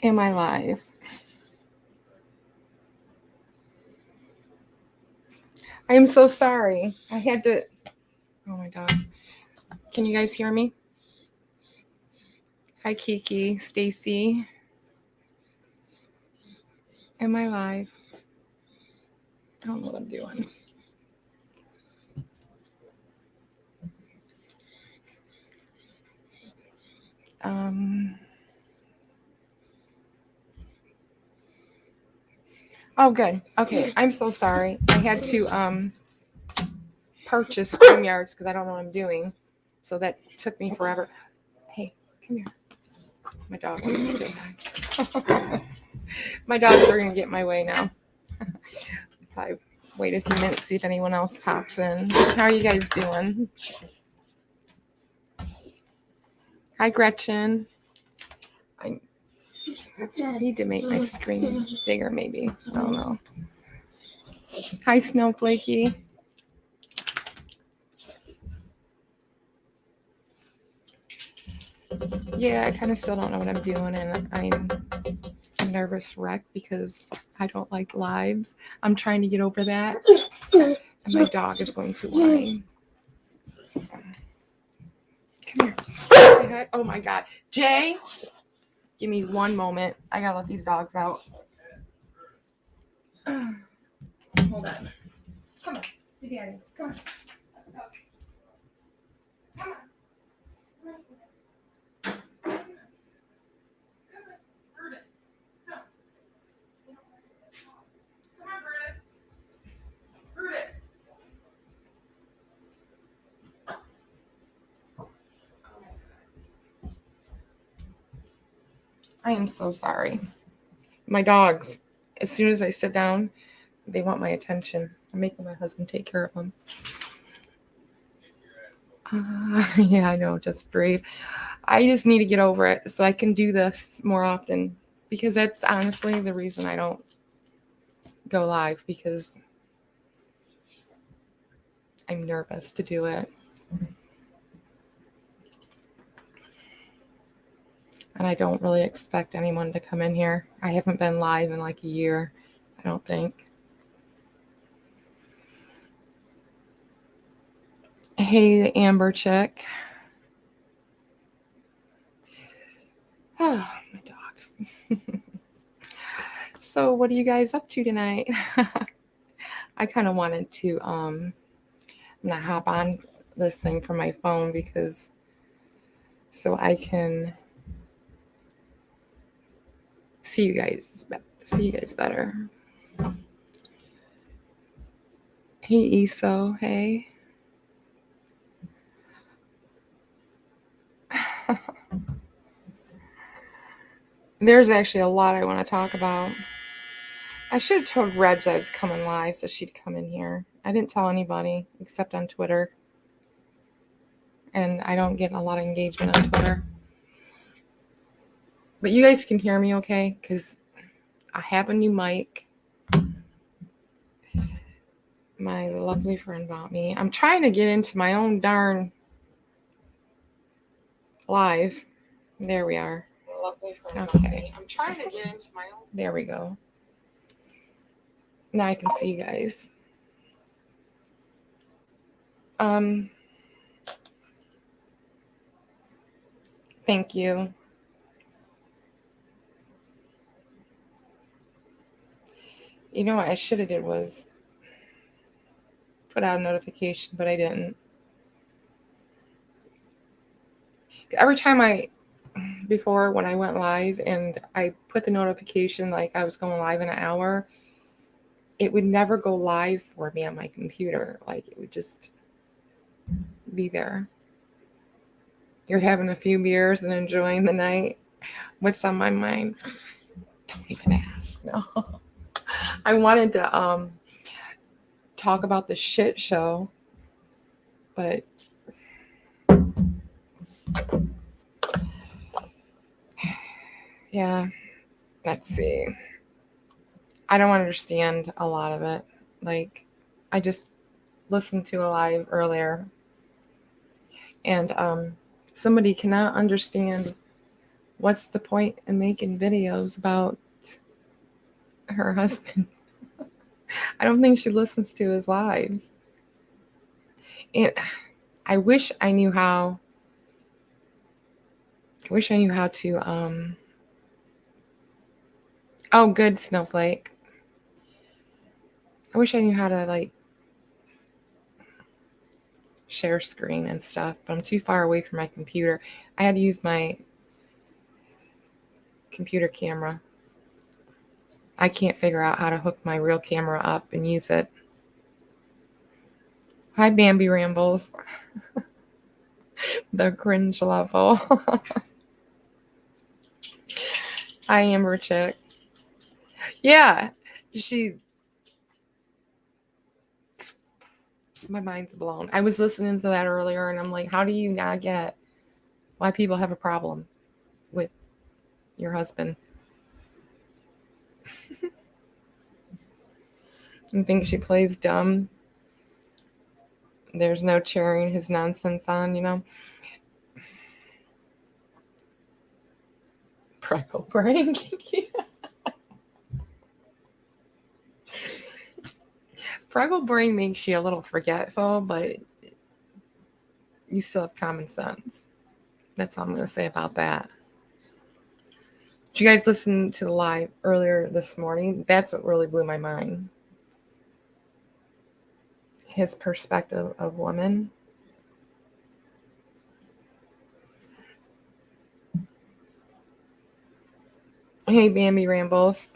Am I live? I am so sorry. I had to. Oh my dogs. Can you guys hear me? Hi, Kiki, Stacy. Am I live? I don't know what I'm doing. Um. Oh, good. Okay, I'm so sorry. I had to purchase StreamYards because I don't know what I'm doing, so that took me forever. Hey, come here. My dog wants to say hi. My dogs are gonna get in my way now. Probably wait a few minutes, see if anyone else pops in. How are you guys doing? Hi, Gretchen. I need to make my screen bigger, maybe. I don't know. Hi, Snowflakey. Yeah, I kind of still don't know what I'm doing, and I'm a nervous wreck because I don't like lives. I'm trying to get over that, and my dog is going to whine. Come here. Oh my God. Jay, give me one moment. I gotta let these dogs out. Hold on. Come on. See Daddy. Come on. Let's go. Come on. Brutus. Come. Come on, Brutus. Brutus. I am so sorry. My dogs, as soon as I sit down, they want my attention. I'm making my husband take care of them. Yeah, I know, just brave. I just need to get over it so I can do this more often because that's honestly the reason I don't go live because I'm nervous to do it. And I don't really expect anyone to come in here. I haven't been live in like a year, I don't think. Hey, Amber Chick. Oh, my dog. So, what are you guys up to tonight? I kind of wanted to I'm gonna hop on this thing from my phone because so I can see you guys better. Hey, Eso. Hey. There's actually a lot I want to talk about. I should have told Reds I was coming live so she'd come in here. I didn't tell anybody except on Twitter. And I don't get a lot of engagement on Twitter. But you guys can hear me okay? Because I have a new mic. My lovely friend bought me. I'm trying to get into my own darn live. There we are. Okay. I'm trying to get into my own. There we go. Now I can see you guys. Thank you. You know what I should have did was put out a notification, but I didn't. Every time before when I went live and I put the notification like I was going live in an hour, it would never go live for me on my computer. Like it would just be there. You're having a few beers and enjoying the night. What's on my mind? Don't even ask. No. I wanted to talk about the shit show, but yeah, let's see. I don't understand a lot of it. Like, I just listened to a live earlier, and somebody cannot understand What's the point in making videos about her husband? I don't think she listens to his lives. And I wish I knew how. I wish I knew how to. Oh, good, Snowflake. I wish I knew how to like share screen and stuff, but I'm too far away from my computer. I had to use my computer camera. I can't figure out how to hook my real camera up and use it. Hi, Bambi Rambles. The cringe level. Hi, Amber Chick. Yeah, my mind's blown. I was listening to that earlier and I'm like, how do you not get why people have a problem with your husband? You think she plays dumb? There's no cheering his nonsense on, you know? Freckle brain. Freckle brain makes you a little forgetful, but you still have common sense. That's all I'm going to say about that. Did you guys listen to the live earlier this morning? That's what really blew my mind. His perspective of women. Hey, Bambi Rambles.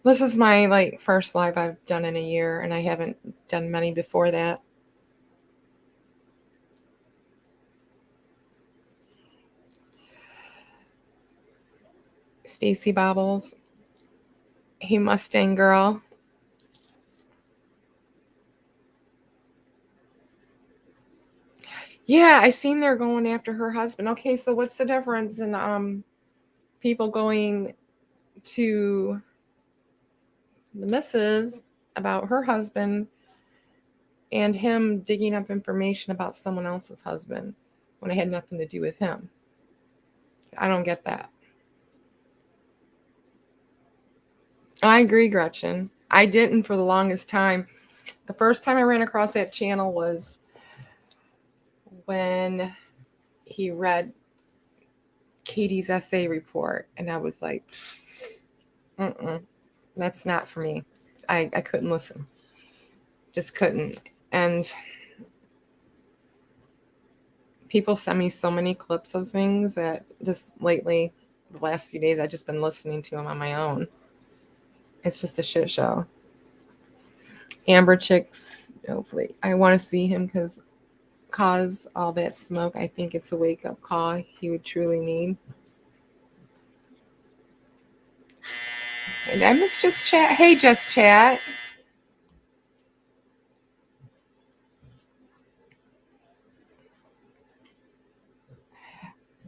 This is my first live I've done in a year, and I haven't done many before that. Stacy Bobbles. Hey, Mustang Girl. Yeah, I seen they're going after her husband. Okay, so what's the difference in people going to the missus about her husband and him digging up information about someone else's husband when it had nothing to do with him? I don't get that. I agree, Gretchen. I didn't for the longest time. The first time I ran across that channel was when he read Katie's essay report, and I was like, that's not for me. I couldn't listen. Just couldn't. And people send me so many clips of things that just lately, the last few days, I've just been listening to them on my own. It's just a shit show. Amber Chicks, hopefully. I want to see him cause all that smoke. I think it's a wake-up call he would truly need. And I miss Just Chat. Hey, Just Chat.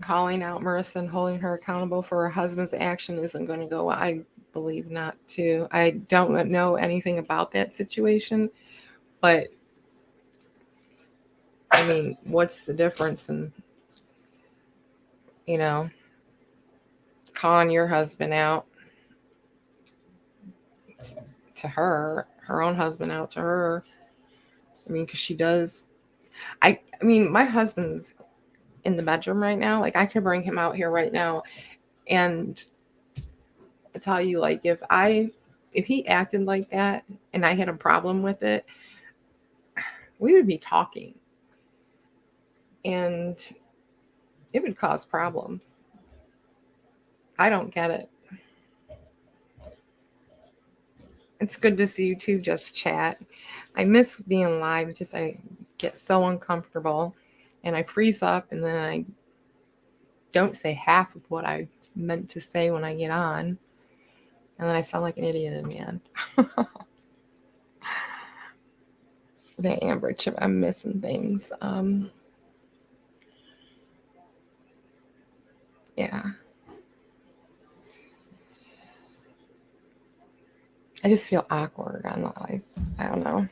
Calling out Marissa and holding her accountable for her husband's action isn't going to go well. I believe not, too. I don't know anything about that situation, but I mean, what's the difference in, calling your husband out to her own husband out to her? I mean, because she does. I mean, my husband's in the bedroom right now. Like, I could bring him out here right now and tell you, like, if he acted like that and I had a problem with it, we would be talking. And it would cause problems. I don't get it. It's good to see you too, Just Chat. I miss being live. Just I get so uncomfortable and I freeze up and then I don't say half of what I meant to say when I get on. And then I sound like an idiot in the end. The Amber Chip, I'm missing things. Yeah. I just feel awkward on live. I don't know.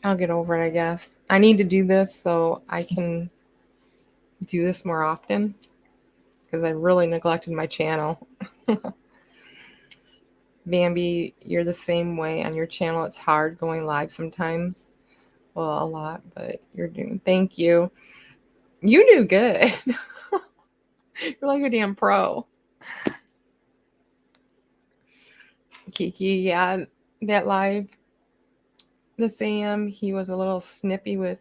I'll get over it, I guess. I need to do this so I can do this more often. because I really neglected my channel. Bambi, you're the same way on your channel. It's hard going live sometimes. Well, a lot, but you're doing. Thank you. You do good. You're like a damn pro. Kiki, yeah, that live this AM, he was a little snippy with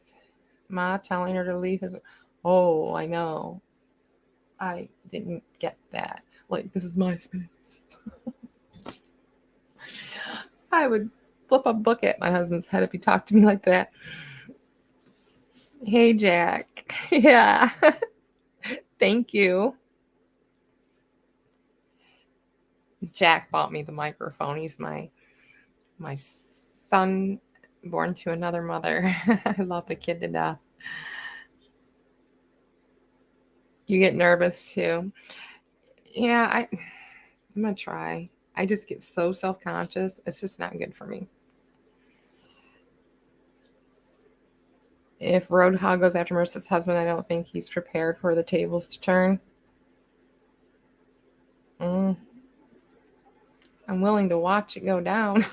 Ma telling her to leave his. Oh, I know. I didn't get that. Like, this is my space. I would flip a book at my husband's head if he talked to me like that. Hey, Jack. Yeah. Thank you. Jack bought me the microphone. He's my son born to another mother. I love the kid to death. You get nervous too. Yeah, I'm gonna try. I just get so self-conscious. It's just not good for me. If Roadhog goes after Marissa's husband, I don't think he's prepared for the tables to turn. I'm willing to watch it go down.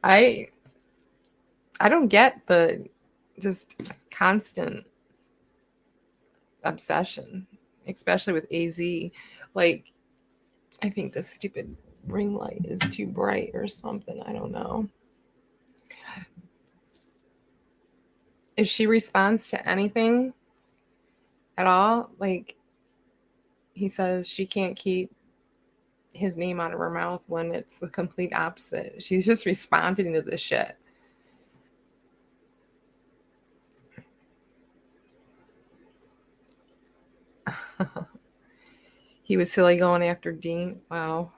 I don't get the just constant obsession, especially with AZ. Like, I think the stupid ring light is too bright or something. I don't know. If she responds to anything at all, like he says she can't keep his name out of her mouth when it's the complete opposite. She's just responding to this shit. He was silly going after Dean. Wow.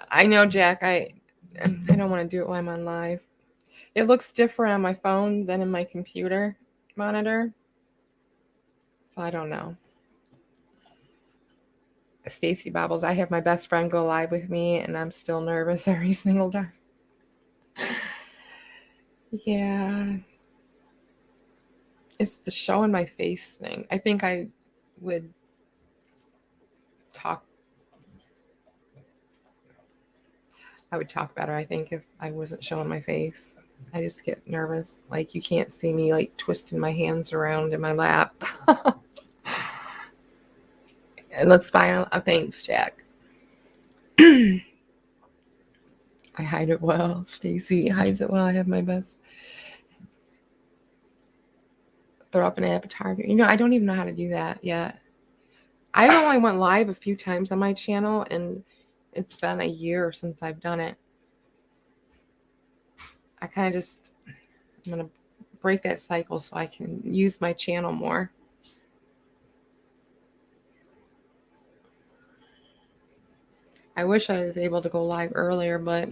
I know, Jack. I don't want to do it while I'm on live. It looks different on my phone than in my computer monitor. So I don't know. Stacy Bobbles, I have my best friend go live with me and I'm still nervous every single time. Yeah. It's the showing my face thing. I think I would talk better, I think, if I wasn't showing my face. I just get nervous. Like, you can't see me like twisting my hands around in my lap. And let's find out. Thanks, Jack. I hide it well. Stacy hides it well. I have my best. Throw up an avatar. I don't even know how to do that yet. I only went live a few times on my channel, and it's been a year since I've done it. I kind of I'm going to break that cycle so I can use my channel more. I wish I was able to go live earlier, but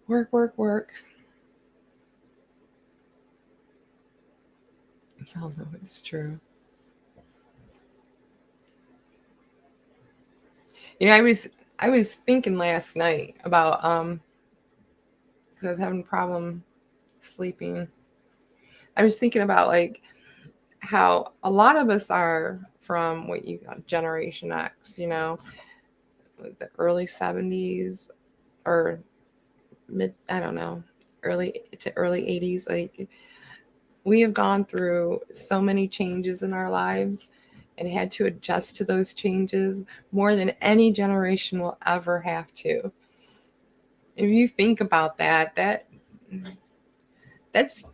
work. Y'all know it's true. I was thinking last night about because I was having a problem sleeping. I was thinking about like how a lot of us are from what you got Generation X, like the early 70s or mid, I don't know, early to early 80s. Like, we have gone through so many changes in our lives and had to adjust to those changes more than any generation will ever have to. If you think about that's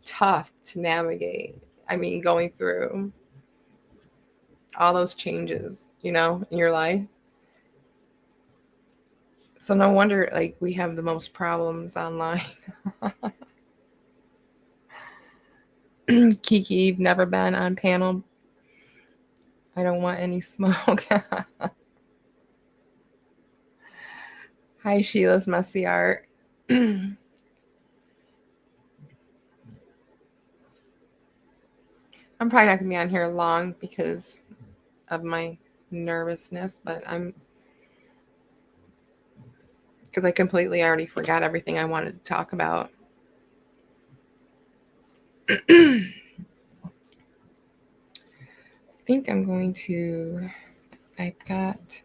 tough to navigate. I mean, going through all those changes, in your life. So no wonder, like, we have the most problems online. Kiki, you've never been on panel. I don't want any smoke. Hi, Sheila's Messy Art. I'm probably not going to be on here long because of my nervousness, but because I completely already forgot everything I wanted to talk about. I think I'm going to, I've got,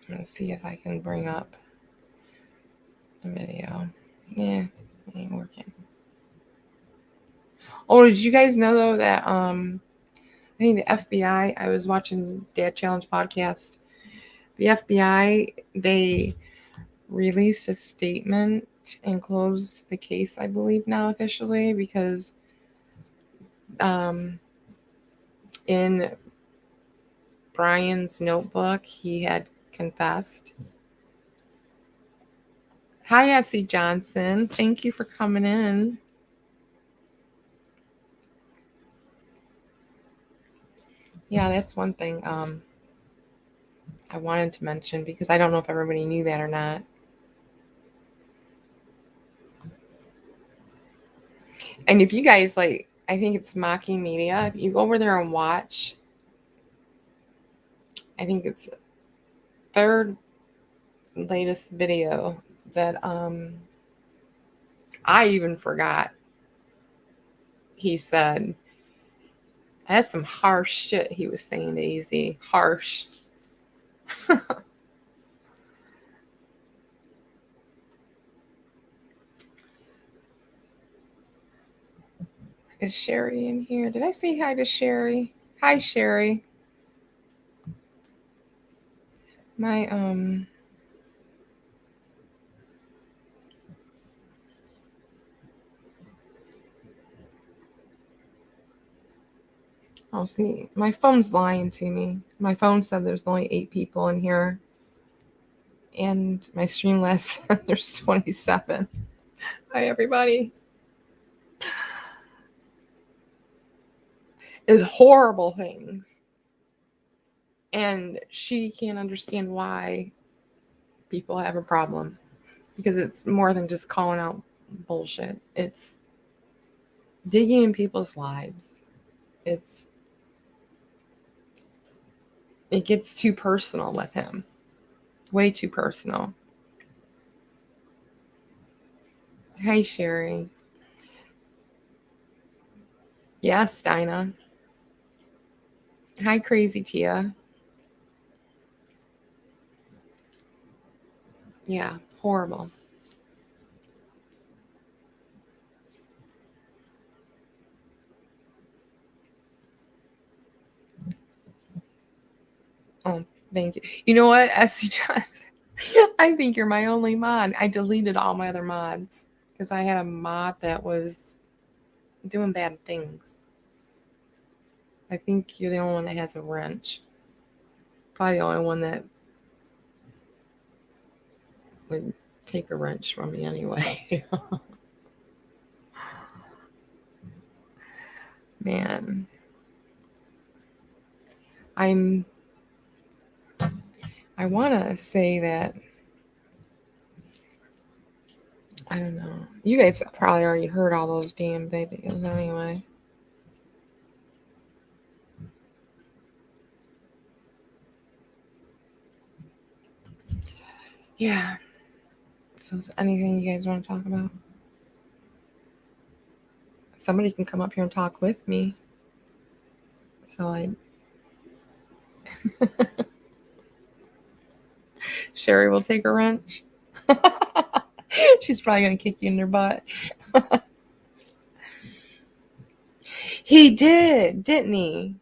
let's see if I can bring up the video. Yeah, it ain't working. Oh, did you guys know though that I think the FBI, I was watching Dad Challenge podcast. The FBI, they released a statement and closed the case, I believe now officially, because in Brian's notebook, he had confessed. Hi, Essie Johnson. Thank you for coming in. Yeah, that's one thing I wanted to mention, because I don't know if everybody knew that or not. And if you guys like, I think it's Mocking Media. If you go over there and watch, I think it's third latest video that I even forgot. He said, that's some harsh shit he was saying to Easy. Harsh. Is Sherry in here? Did I say hi to Sherry? Hi, Sherry. My oh, see, my phone's lying to me. My phone said there's only 8 people in here, and my Streamlabs said there's 27. Hi, everybody. It's horrible things, and she can't understand why people have a problem, because it's more than just calling out bullshit. It's digging in people's lives. It gets too personal with him. Way too personal. Hi, Sherry. Yes, Dinah. Hi, Crazy Tia. Yeah, horrible. Oh, thank you. You know what, Essie Johnson? I think you're my only mod. I deleted all my other mods because I had a mod that was doing bad things. I think you're the only one that has a wrench. Probably the only one that would take a wrench from me anyway. Man. I want to say that, I don't know. You guys probably already heard all those damn videos anyway. Yeah. So is anything you guys want to talk about? Somebody can come up here and talk with me. So Sherry will take a wrench. She's probably going to kick you in your butt. He did, didn't he?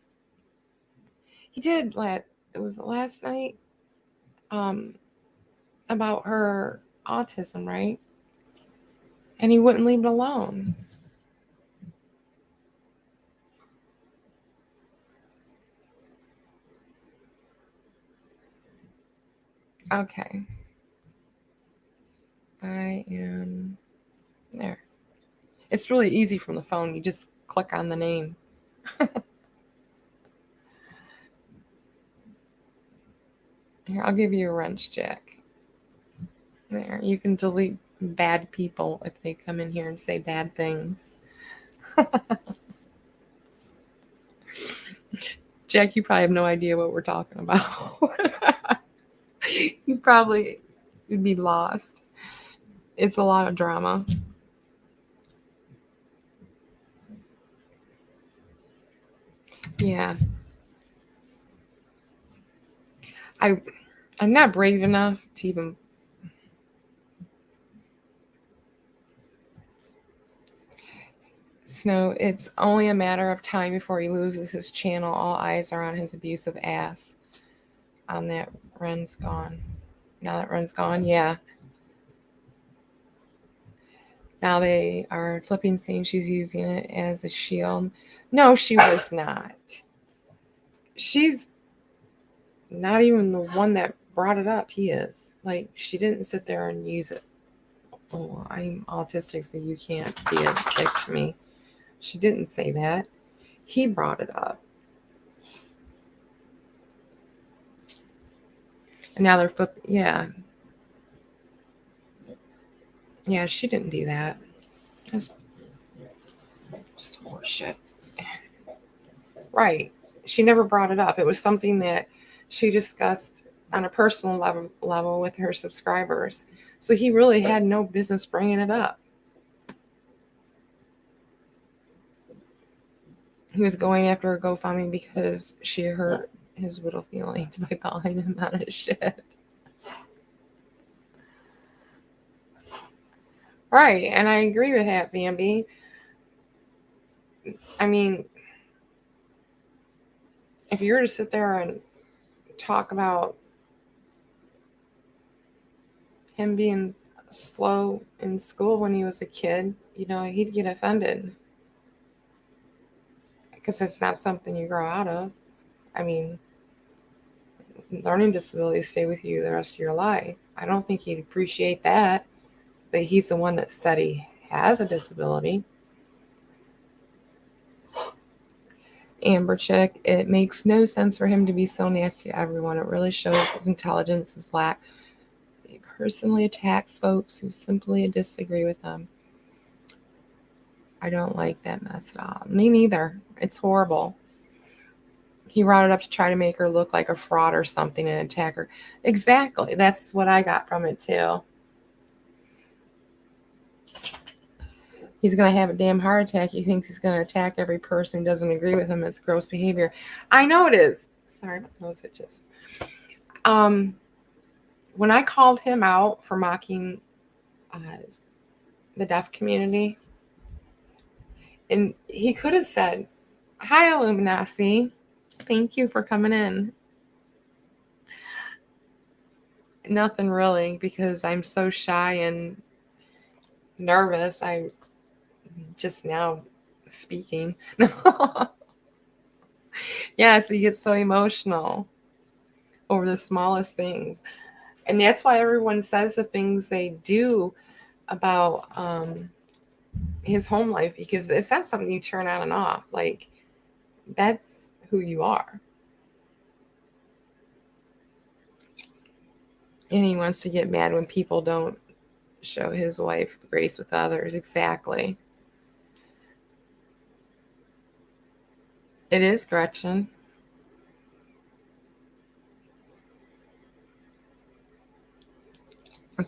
He did. It was last night. About her autism, right? And he wouldn't leave it alone. Okay. I am there. It's really easy from the phone. You just click on the name. Here, I'll give you a wrench, Jack. There. You can delete bad people if they come in here and say bad things. Jack, you probably have no idea what we're talking about. You probably You'd be lost. It's a lot of drama. Yeah. I'm not brave enough to even. Snow, it's only a matter of time before he loses his channel. All eyes are on his abusive ass. On that, Ren's gone. Now that Ren's gone, yeah. Now they are flipping, saying she's using it as a shield. No, she was not. She's not even the one that brought it up. He is. Like, she didn't sit there and use it. Oh, I'm autistic, so you can't be a dick to me. She didn't say that. He brought it up. And now they're flipping. Yeah. Yeah, she didn't do that. That's just horseshit. Right. She never brought it up. It was something that she discussed on a personal level with her subscribers. So he really had no business bringing it up. He was going after her GoFundMe because she hurt his little feelings by calling him out of shit. Right. And I agree with that, Bambi. I mean, if you were to sit there and talk about him being slow in school when he was a kid, he'd get offended. Because it's not something you grow out of. I mean, learning disabilities stay with you the rest of your life. I don't think he'd appreciate that. But he's the one that said he has a disability. Amber Chick, it makes no sense for him to be so nasty to everyone. It really shows his intelligence, his lack. He personally attacks folks who simply disagree with him. I don't like that mess at all. Me neither. It's horrible. He brought it up to try to make her look like a fraud or something and attack her. Exactly. That's what I got from it too. He's going to have a damn heart attack. He thinks he's going to attack every person who doesn't agree with him. It's gross behavior. I know it is. Sorry, my nose itches. When I called him out for mocking the deaf community, and he could have said, "Hi, Illuminati. Thank you for coming in." Nothing really, because I'm so shy and nervous. I'm just now speaking. Yeah, so you get so emotional over the smallest things. And that's why everyone says the things they do about his home life, because it's not something you turn on and off. Like, that's who you are. And he wants to get mad when people don't show his wife grace with others. Exactly. It is Gretchen.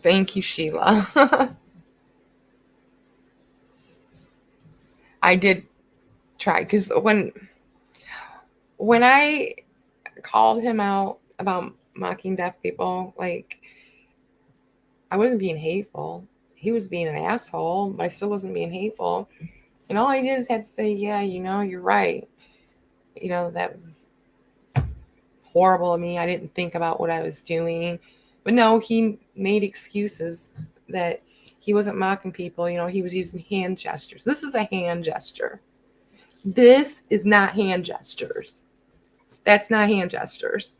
Thank you, Sheila. I did try, because when I called him out about mocking deaf people, like, I wasn't being hateful. He was being an asshole, but I still wasn't being hateful. And all I did is had to say, yeah, you're right. That was horrible of me. I didn't think about what I was doing. But no, he made excuses that he wasn't mocking people. He was using hand gestures. This is a hand gesture. This is not hand gestures. That's not hand gestures.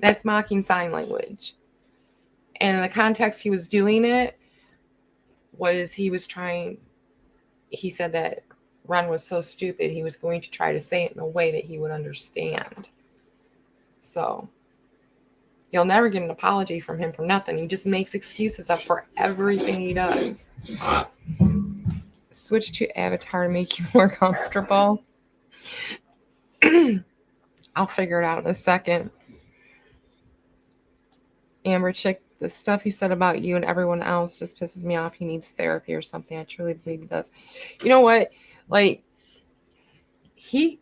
That's mocking sign language. And in the context he was doing it was he said that Ren was so stupid, he was going to try to say it in a way that he would understand. So you'll never get an apology from him for nothing. He just makes excuses up for everything he does. Switch to Avatar to make you more comfortable. I'll figure it out in a second. Amber Chick, the stuff he said about you and everyone else just pisses me off. He needs therapy or something. I truly believe he does. You know what? Like, I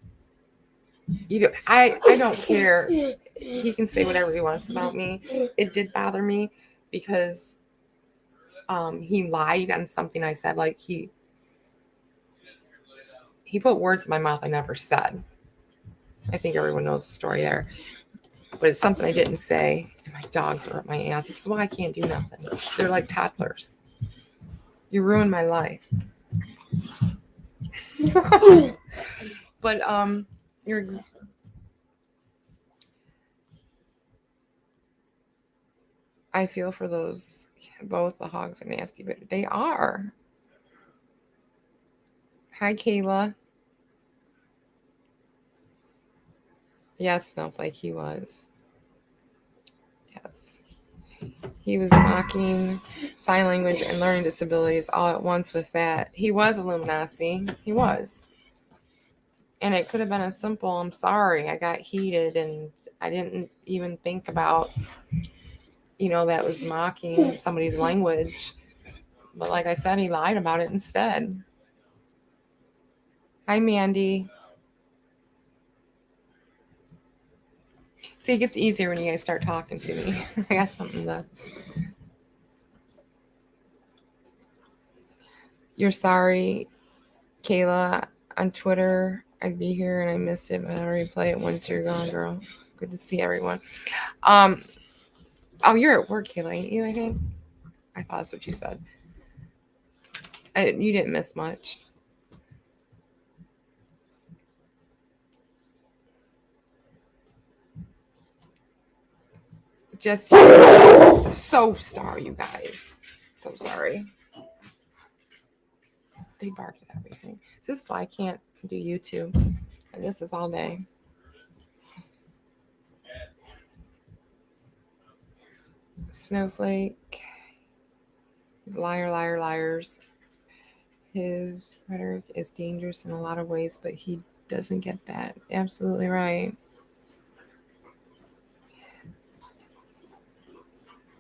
don't care. He can say whatever he wants about me. It did bother me because he lied on something I said. Like, he put words in my mouth I never said. I think everyone knows the story there. But it's something I didn't say. My dogs are up my ass. This is why I can't do nothing. They're like toddlers. You ruined my life. But I feel for those. Both the hogs are nasty, but they are. Hi, Kayla. Yes, Snowflake, he was. Yes. He was mocking sign language and learning disabilities all at once with that. He was a Luminasi. He was. And it could have been as simple, I'm sorry, I got heated and I didn't even think about, that was mocking somebody's language. But like I said, he lied about it instead. Hi, Mandy. See, it gets easier when you guys start talking to me. I got something to... You're sorry, Kayla. On Twitter, I'd be here and I missed it, but I'll replay it once you're gone, girl. Good to see everyone. Oh, you're at work, Kayla, ain't you, I think? I thought that's what you said. You didn't miss much. Just so sorry, you guys. So sorry. They bark at everything. So this is why I can't do YouTube. And this is all day. Snowflake. He's liar, liar, liars. His rhetoric is dangerous in a lot of ways, but he doesn't get that. Absolutely right.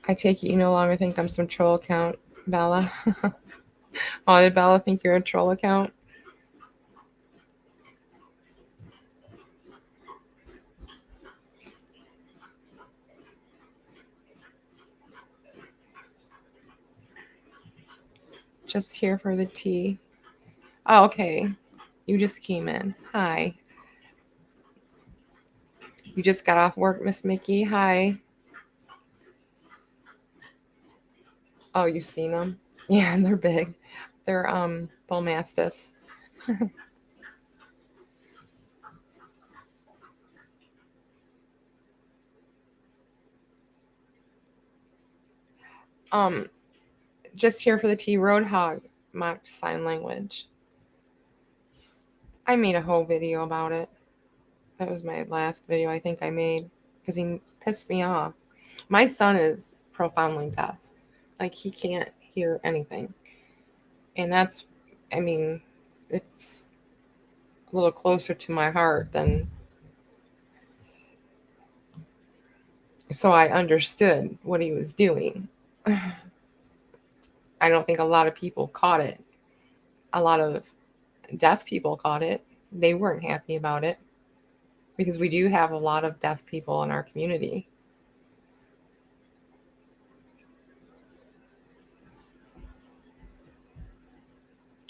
I take it you no longer think I'm some troll account, Bella. Oh, did Bella think you're a troll account? Just here for the tea. Oh, okay. You just came in. Hi. You just got off work, Miss Mickey. Hi. Oh, you've seen them? Yeah, they're big. They're bull mastiffs. Just here for the tea. Roadhog mocked sign language. I made a whole video about it. That was my last video I think I made because he pissed me off. My son is profoundly deaf. Like, he can't hear anything. And that's, it's a little closer to my heart than... So I understood what he was doing. I don't think a lot of people caught it. A lot of deaf people caught it. They weren't happy about it because we do have a lot of deaf people in our community.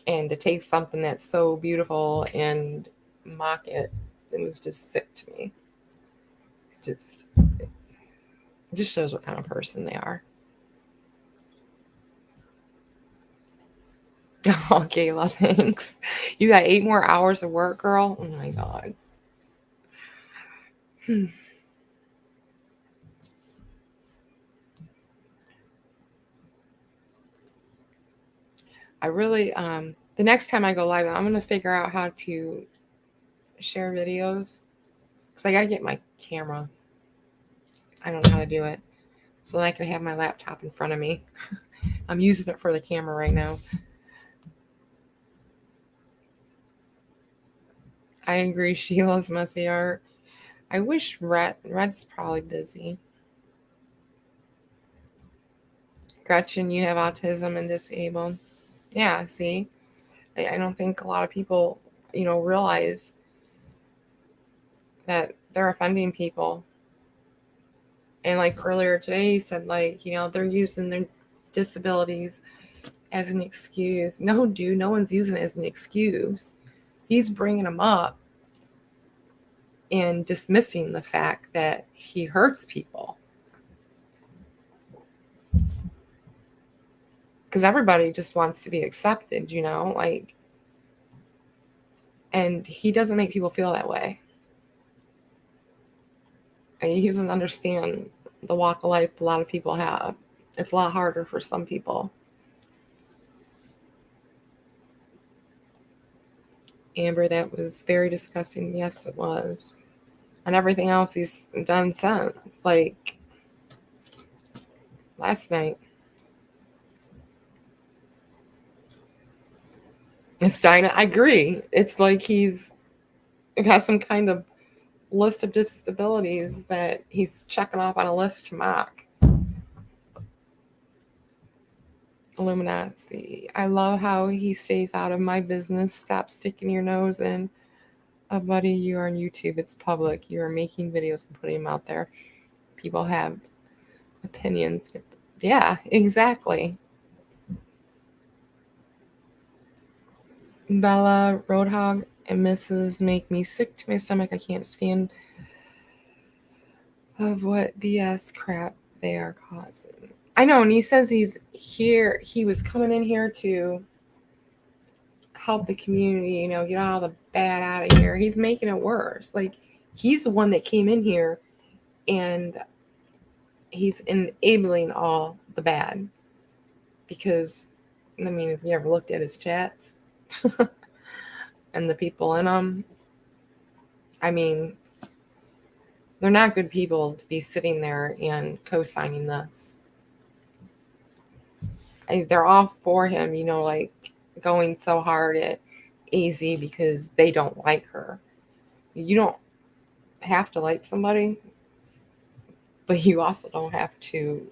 And to take something that's so beautiful and mock it, it was just sick to me. It just shows what kind of person they are. Oh, Kayla, thanks. You got 8 more hours of work, girl? Oh my God. I really, the next time I go live, I'm going to figure out how to share videos because I got to get my camera. I don't know how to do it. So I can have my laptop in front of me. I'm using it for the camera right now. I agree, Sheila's messy art. I wish Red's probably busy. Gretchen, you have autism and disabled. Yeah, see? I don't think a lot of people, realize that they're offending people. And like earlier today, he said, like, they're using their disabilities as an excuse. No, dude, no one's using it as an excuse. He's bringing them up and dismissing the fact that he hurts people. Because everybody just wants to be accepted, like, and he doesn't make people feel that way. And he doesn't understand the walk of life a lot of people have. It's a lot harder for some people. Amber, that was very disgusting. Yes, it was. And everything else he's done since, like last night. It's Dinah. I agree. It's like he has some kind of list of disabilities that he's checking off on a list to mock. Illuminati. I love how he stays out of my business. Stop sticking your nose in. Buddy, you are on YouTube. It's public. You are making videos and putting them out there. People have opinions. Yeah, exactly. Bella, Roadhog, and Mrs. make me sick to my stomach. I can't stand of what BS crap they are causing. I know, and he says he's here. He was coming in here to help the community, get all the bad out of here. He's making it worse. Like, he's the one that came in here and he's enabling all the bad. Because, I mean, if you ever looked at his chats and the people in them, I mean, they're not good people to be sitting there and co-signing this. They're all for him, like going so hard at AZ because they don't like her. You don't have to like somebody, but you also don't have to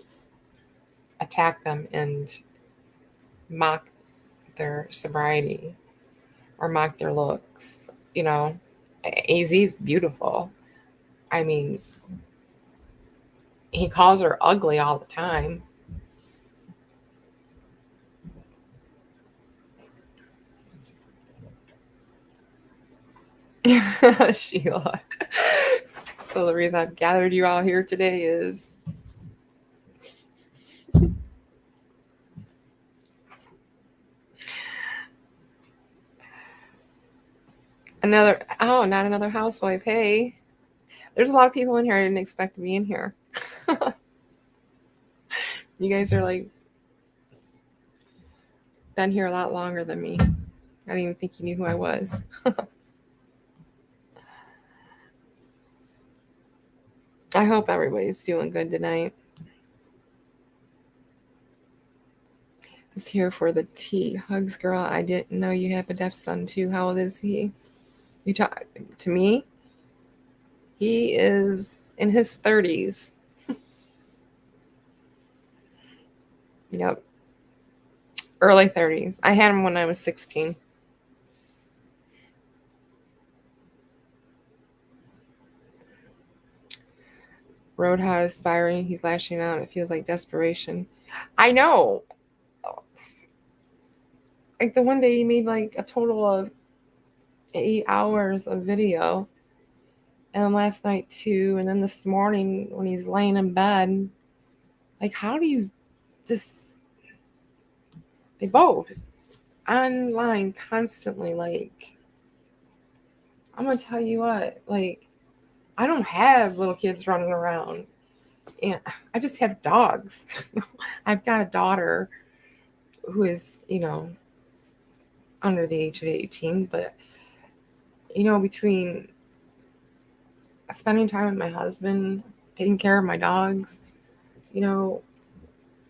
attack them and mock their sobriety or mock their looks. AZ's beautiful. I mean, he calls her ugly all the time. Sheila. So the reason I've gathered you all here today is not another housewife. Hey, there's a lot of people in here I didn't expect to be in here. You guys are like been here a lot longer than me. I didn't even think you knew who I was. I hope everybody's doing good tonight. Was here for the tea. Hugs, girl. I didn't know you have a deaf son too. How old is he? You talk to me? He is in his 30s. Yep. Early 30s. I had him when I was 16. Roadhouse aspiring. He's lashing out. It feels like desperation. I know. Like the one day he made like a total of 8 hours of video. And then last night too. And then this morning when he's laying in bed. Like, how do you just... They both online constantly. Like, I'm going to tell you what. Like, I don't have little kids running around. And I just have dogs. I've got a daughter who is, under the age of 18. But, between spending time with my husband, taking care of my dogs, I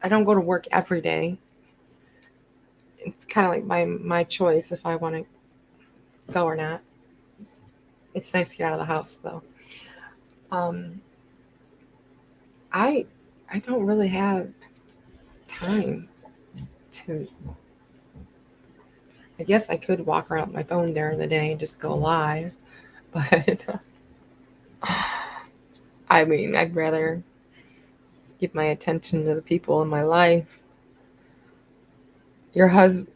don't go to work every day. It's kind of like my choice if I want to go or not. It's nice to get out of the house, though. I don't really have time to. I guess I could walk around with my phone during the day and just go live, but I mean, I'd rather give my attention to the people in my life. Your husband.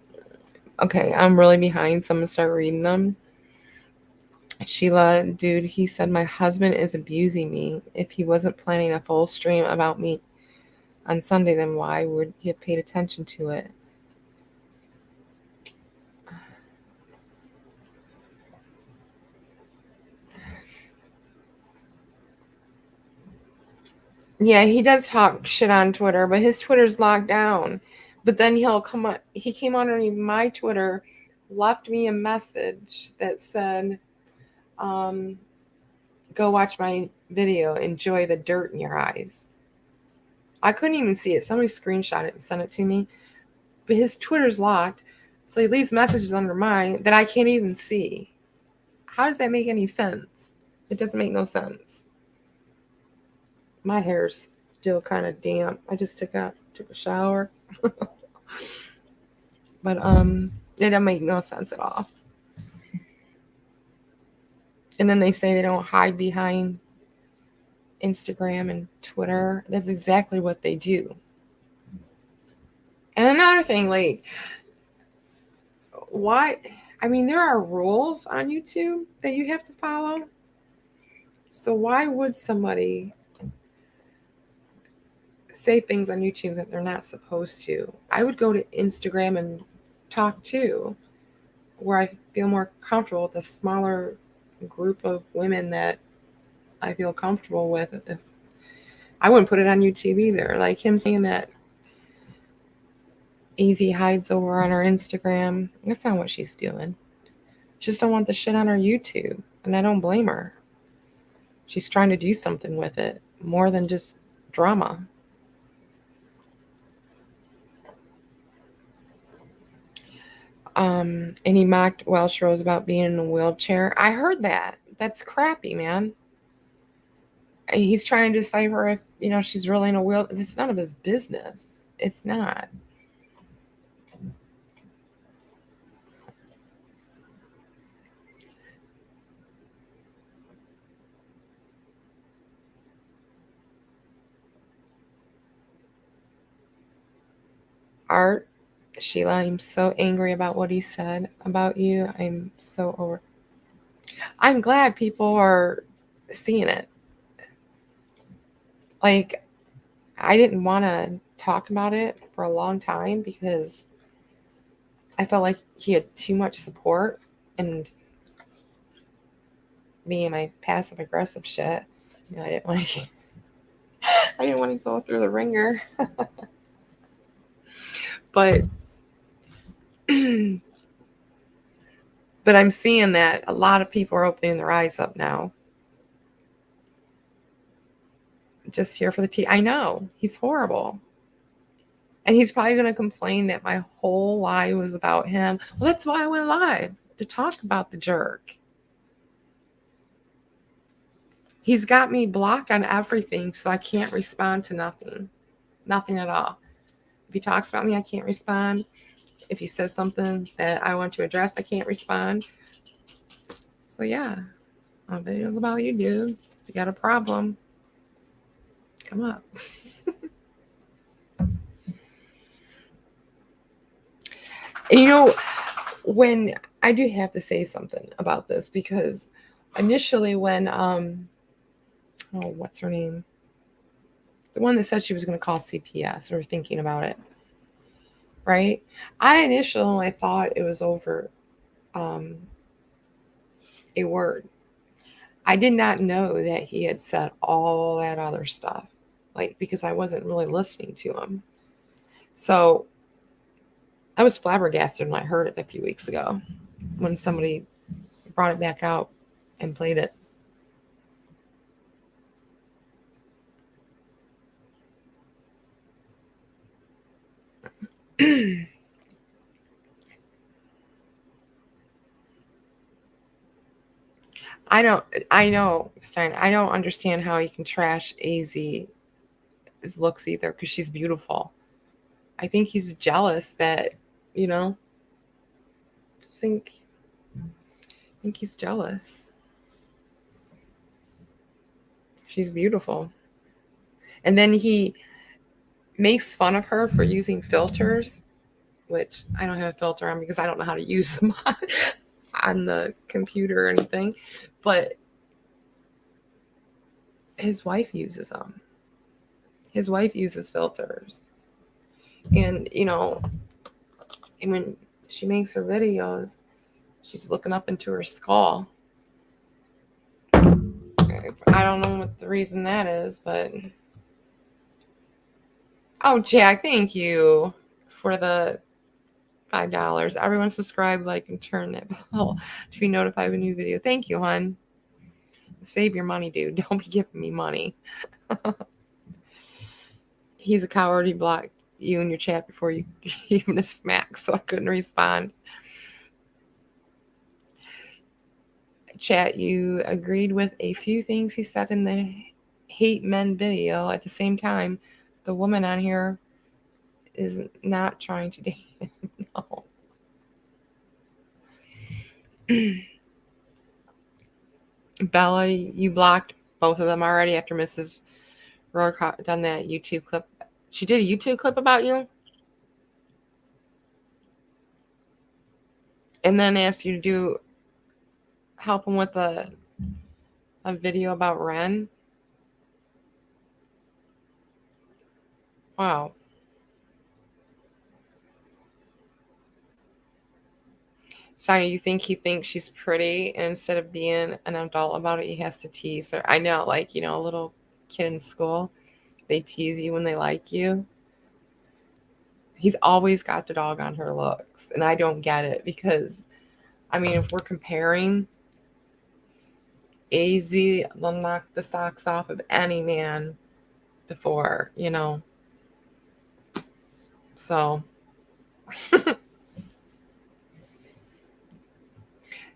Okay, I'm really behind, so I'm gonna start reading them. Sheila, dude, he said my husband is abusing me. If he wasn't planning a full stream about me on Sunday, then why would he have paid attention to it? Yeah, he does talk shit on Twitter, but his Twitter's locked down. But then he'll come on. He came on my Twitter, left me a message that said, "Go watch my video. Enjoy the dirt in your eyes." I couldn't even see it. Somebody screenshot it and sent it to me. But his Twitter's locked, so he leaves messages under mine that I can't even see. How does that make any sense? It doesn't make no sense. My hair's still kind of damp. I just took a shower. But it doesn't make no sense at all. And then they say they don't hide behind Instagram and Twitter. That's exactly what they do. And another thing, like, why? I mean, there are rules on YouTube that you have to follow. So why would somebody say things on YouTube that they're not supposed to? I would go to Instagram and talk too, where I feel more comfortable with a smaller group of women that I feel comfortable with. If I wouldn't put it on YouTube either. Like him saying that Easy hides over on her Instagram. That's not what she's doing. She just don't want the shit on her YouTube. And I don't blame her. She's trying to do something with it more than just drama. And he mocked Welsh Rose about being in a wheelchair. I heard that. That's crappy, man. He's trying to decipher if, she's really in a wheel. It's none of his business. It's not. Art, Sheila, I'm so angry about what he said about you. I'm so over. I'm glad people are seeing it. Like, I didn't want to talk about it for a long time because I felt like he had too much support, and me and my passive aggressive shit. I didn't want to. I didn't want to go through the ringer. But but I'm seeing that a lot of people are opening their eyes up now. Just here for the tea. I know he's horrible. And he's probably going to complain that my whole life was about him. Well, that's why I went live, to talk about the jerk. He's got me blocked on everything, so I can't respond to nothing. Nothing at all. If he talks about me, I can't respond. If he says something that I want to address, I can't respond. So yeah, my video's about you, dude. If you got a problem, come up. And when I do have to say something about this, because initially when what's her name? The one that said she was going to call CPS, or thinking about it, right? I initially thought it was over a word. I did not know that he had said all that other stuff, like, because I wasn't really listening to him. So I was flabbergasted when I heard it a few weeks ago when somebody brought it back out and played it. I know, Stein, I don't understand how you can trash AZ's looks either, because she's beautiful. I think he's jealous that, you know, I think he's jealous. She's beautiful. And then he makes fun of her for using filters, which I don't have a filter on because I don't know how to use them on the computer or anything. But his wife uses them. His wife uses filters. And, you know, and when she makes her videos, she's looking up into her skull. I don't know what the reason that is, but oh, Jack, thank you for the $5. Everyone subscribe, like, and turn that bell to be notified of a new video. Thank you, hon. Save your money, dude. Don't be giving me money. He's a coward. He blocked you in your chat before you even a smack, so I couldn't respond. Chat, you agreed with a few things he said in the hate men video. At the same time, the woman on here is not trying to date him. No. Bella, you blocked both of them already after Mrs. Rourke done that YouTube clip. She did a YouTube clip about you? And then asked you to help him with a video about Ren? Wow. Sonny, you think he thinks she's pretty, and instead of being an adult about it, he has to tease her? I know, like, you know, a little kid in school, they tease you when they like you. He's always got the dog on her looks, and I don't get it because, I mean, if we're comparing, AZ will knock the socks off of any man before, you know. So,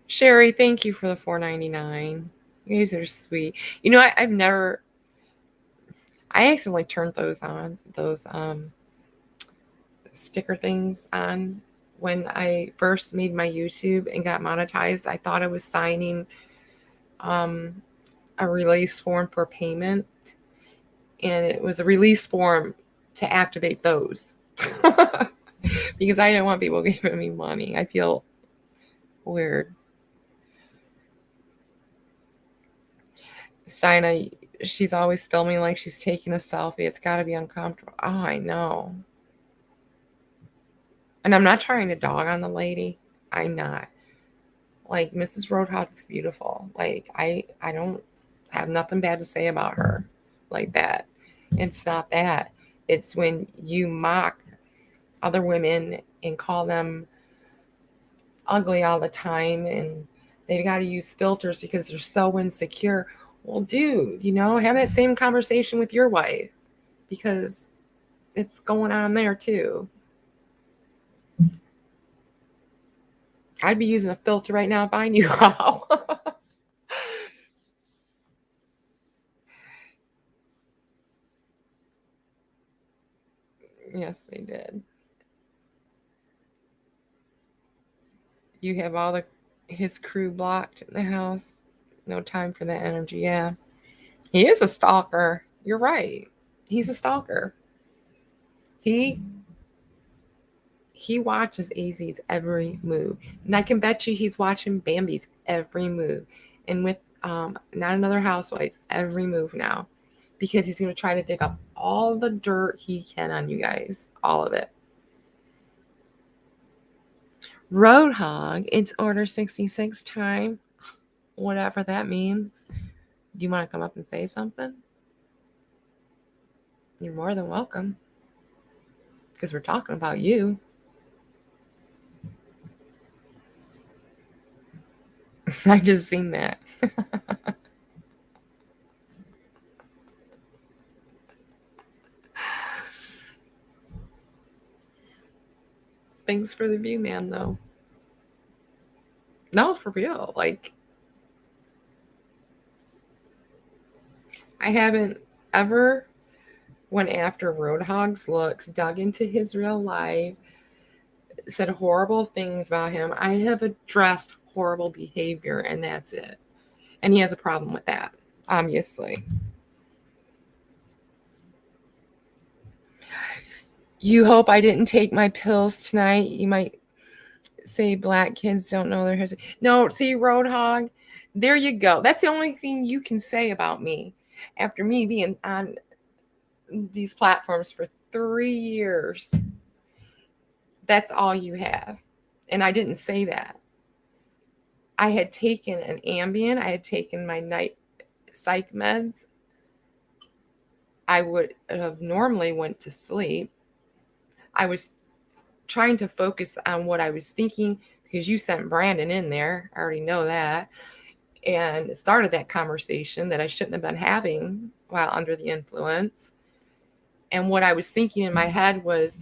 Sherry, thank you for the $4.99. You guys are sweet. You know, I accidentally turned those sticker things on when I first made my YouTube and got monetized. I thought I was signing a release form for payment, and it was a release form to activate those because I didn't want people giving me money. I feel weird. Steina, she's always filming like she's taking a selfie. It's got to be uncomfortable. Oh, I know. And I'm not trying to dog on the lady. I'm not. Like, Mrs. Roadhouse is beautiful. Like, I don't have nothing bad to say about her like that. It's not that. It's when you mock other women and call them ugly all the time, and they've got to use filters because they're so insecure. Well, dude, you know, have that same conversation with your wife because it's going on there too. I'd be using a filter right now if I knew how. Yes, they did. You have all his crew blocked in the house. No time for that energy. Yeah. He is a stalker. You're right. He's a stalker. He watches AZ's every move. And I can bet you he's watching Bambi's every move. And with Not Another Housewife, every move now. Because he's going to try to dig up all the dirt he can on you guys. All of it. Roadhog, it's order 66 time. Whatever that means. Do you want to come up and say something? You're more than welcome. Because we're talking about you. I just seen that. Thanks for the view, man, though. No, for real. Like, I haven't ever went after Roadhog's looks, dug into his real life, said horrible things about him. I have addressed horrible behavior, and that's it. And he has a problem with that, obviously. You hope I didn't take my pills tonight. You might say black kids don't know their history. No, see, Roadhog, there you go. That's the only thing you can say about me after me being on these platforms for 3 years. That's all you have. And I didn't say that. I had taken an Ambien. I had taken my night psych meds. I would have normally went to sleep. I was trying to focus on what I was thinking because you sent Brandon in there. I already know that. And it started that conversation that I shouldn't have been having while under the influence. And what I was thinking in my head was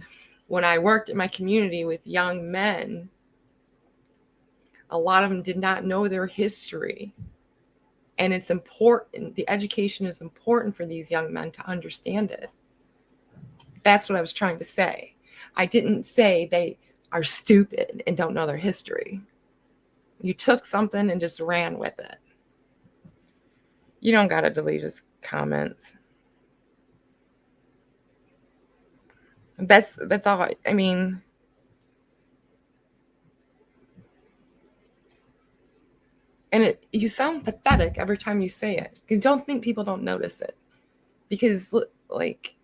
when I worked in my community with young men, a lot of them did not know their history. And it's important. The education is important for these young men to understand it. That's what I was trying to say. I didn't say they are stupid and don't know their history. You took something and just ran with it. You don't got to delete his comments. That's all. I mean, and you sound pathetic every time you say it. You don't think people don't notice it because, like,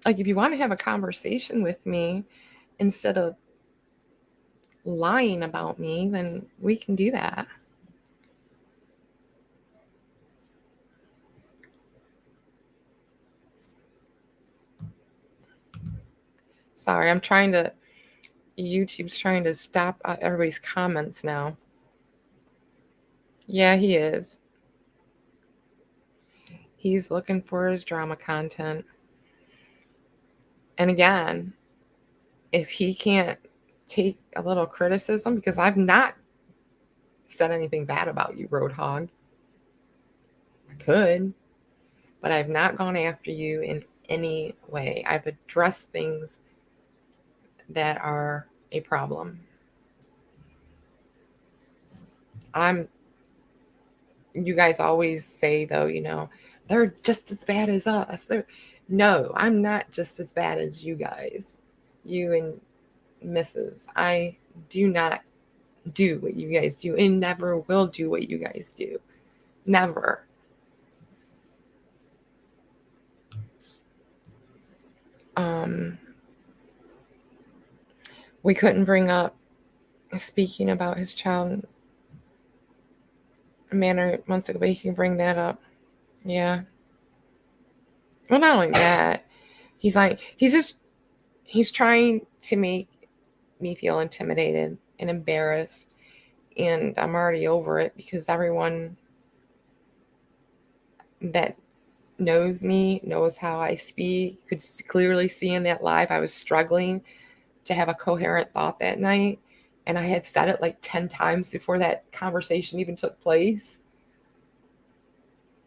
if you want to have a conversation with me instead of lying about me, then we can do that. Sorry, YouTube's trying to stop everybody's comments now. Yeah, he is. He's looking for his drama content. And again, if he can't take a little criticism, because I've not said anything bad about you, Roadhog. I could, but I've not gone after you in any way. I've addressed things that are a problem. You guys always say, though, they're just as bad as us. No, I'm not just as bad as you guys. You and Mrs. I do not do what you guys do and never will do what you guys do. Never. We couldn't bring up speaking about his child manner months ago, but he can bring that up. Yeah. Well, not only that, he's trying to make me feel intimidated and embarrassed, and I'm already over it because everyone that knows me knows how I speak. Could clearly see in that live I was struggling to have a coherent thought that night, and I had said it like 10 times before that conversation even took place.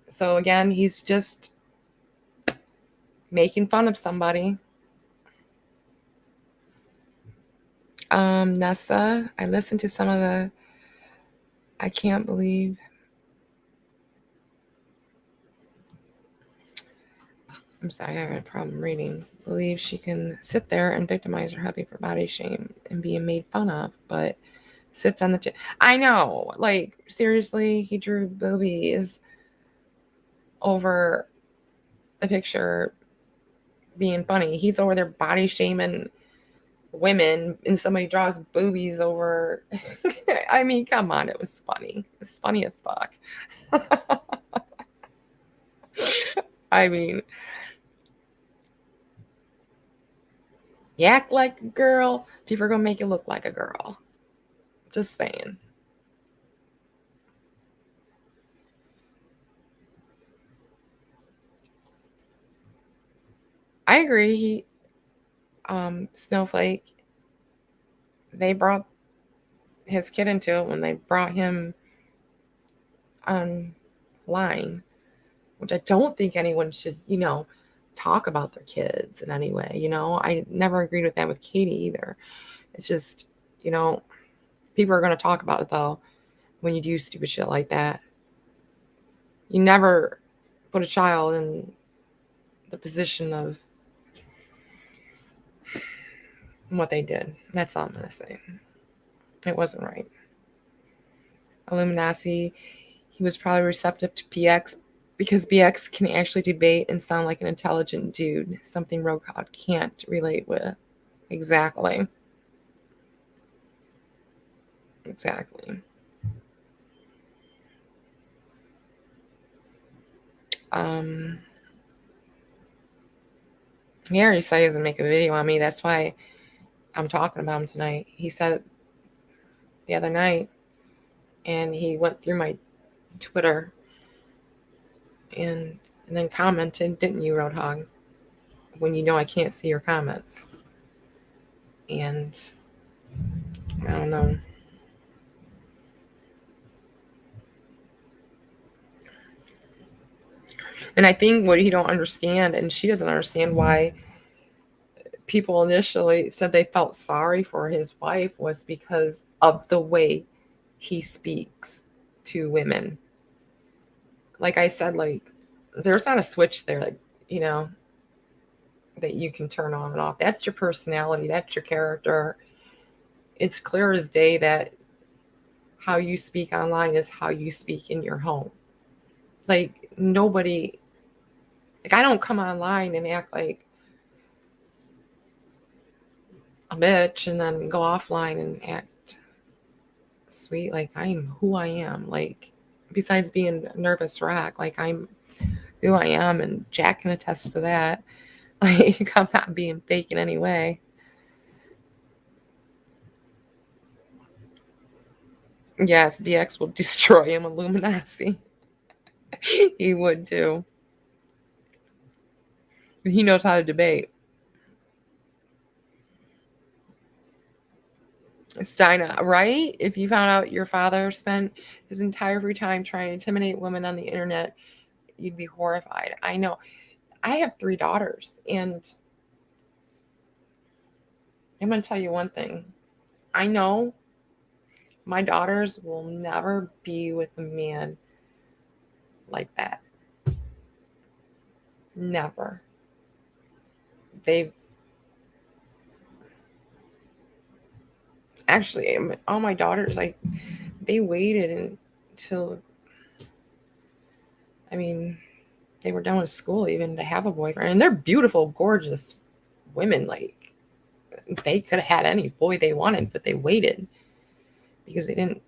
So again, he's just making fun of somebody. Nessa, I listened to some of I can't believe. I'm sorry, I have a problem reading. Believe she can sit there and victimize her hubby for body shame and being made fun of, but sits on the chair. I know, like, seriously, he drew boobies over a picture being funny. He's over there body shaming women, and somebody draws boobies over. I mean, come on, it was funny. It's funny as fuck. I mean, you act like a girl, people are gonna make you look like a girl. Just saying. I agree. Snowflake, they brought his kid into it when they brought him online, which I don't think anyone should, talk about their kids in any way. I never agreed with that with Katie either. It's just, people are going to talk about it though when you do stupid shit like that. You never put a child in the position of what they did. That's all I'm going to say. It wasn't right. Illuminati, he was probably receptive to BX because BX can actually debate and sound like an intelligent dude, something Roadhog can't relate with. Exactly. He already said he doesn't make a video on me. That's why I'm talking about him tonight. He said it the other night, and he went through my Twitter and then commented, didn't you, Roadhog? When you know I can't see your comments. And I don't know. And I think what he don't understand, and she doesn't understand why people initially said they felt sorry for his wife, was because of the way he speaks to women. Like I said, there's not a switch there, that you can turn on and off. That's your personality. That's your character. It's clear as day that how you speak online is how you speak in your home. Nobody, I don't come online and act like a bitch and then go offline and act sweet. I'm who I am. Besides being a nervous wreck, I'm who I am, and Jack can attest to that. I'm not being fake in any way. Yes, BX will destroy him, Illuminati. He would too. He knows how to debate. Steina, right? If you found out your father spent his entire free time trying to intimidate women on the internet, you'd be horrified. I know. I have 3 daughters, and I'm going to tell you one thing. I know my daughters will never be with a man like that. Never. They've actually, all my daughters, they waited until, they were done with school even to have a boyfriend. And they're beautiful, gorgeous women. They could have had any boy they wanted, but they waited because they didn't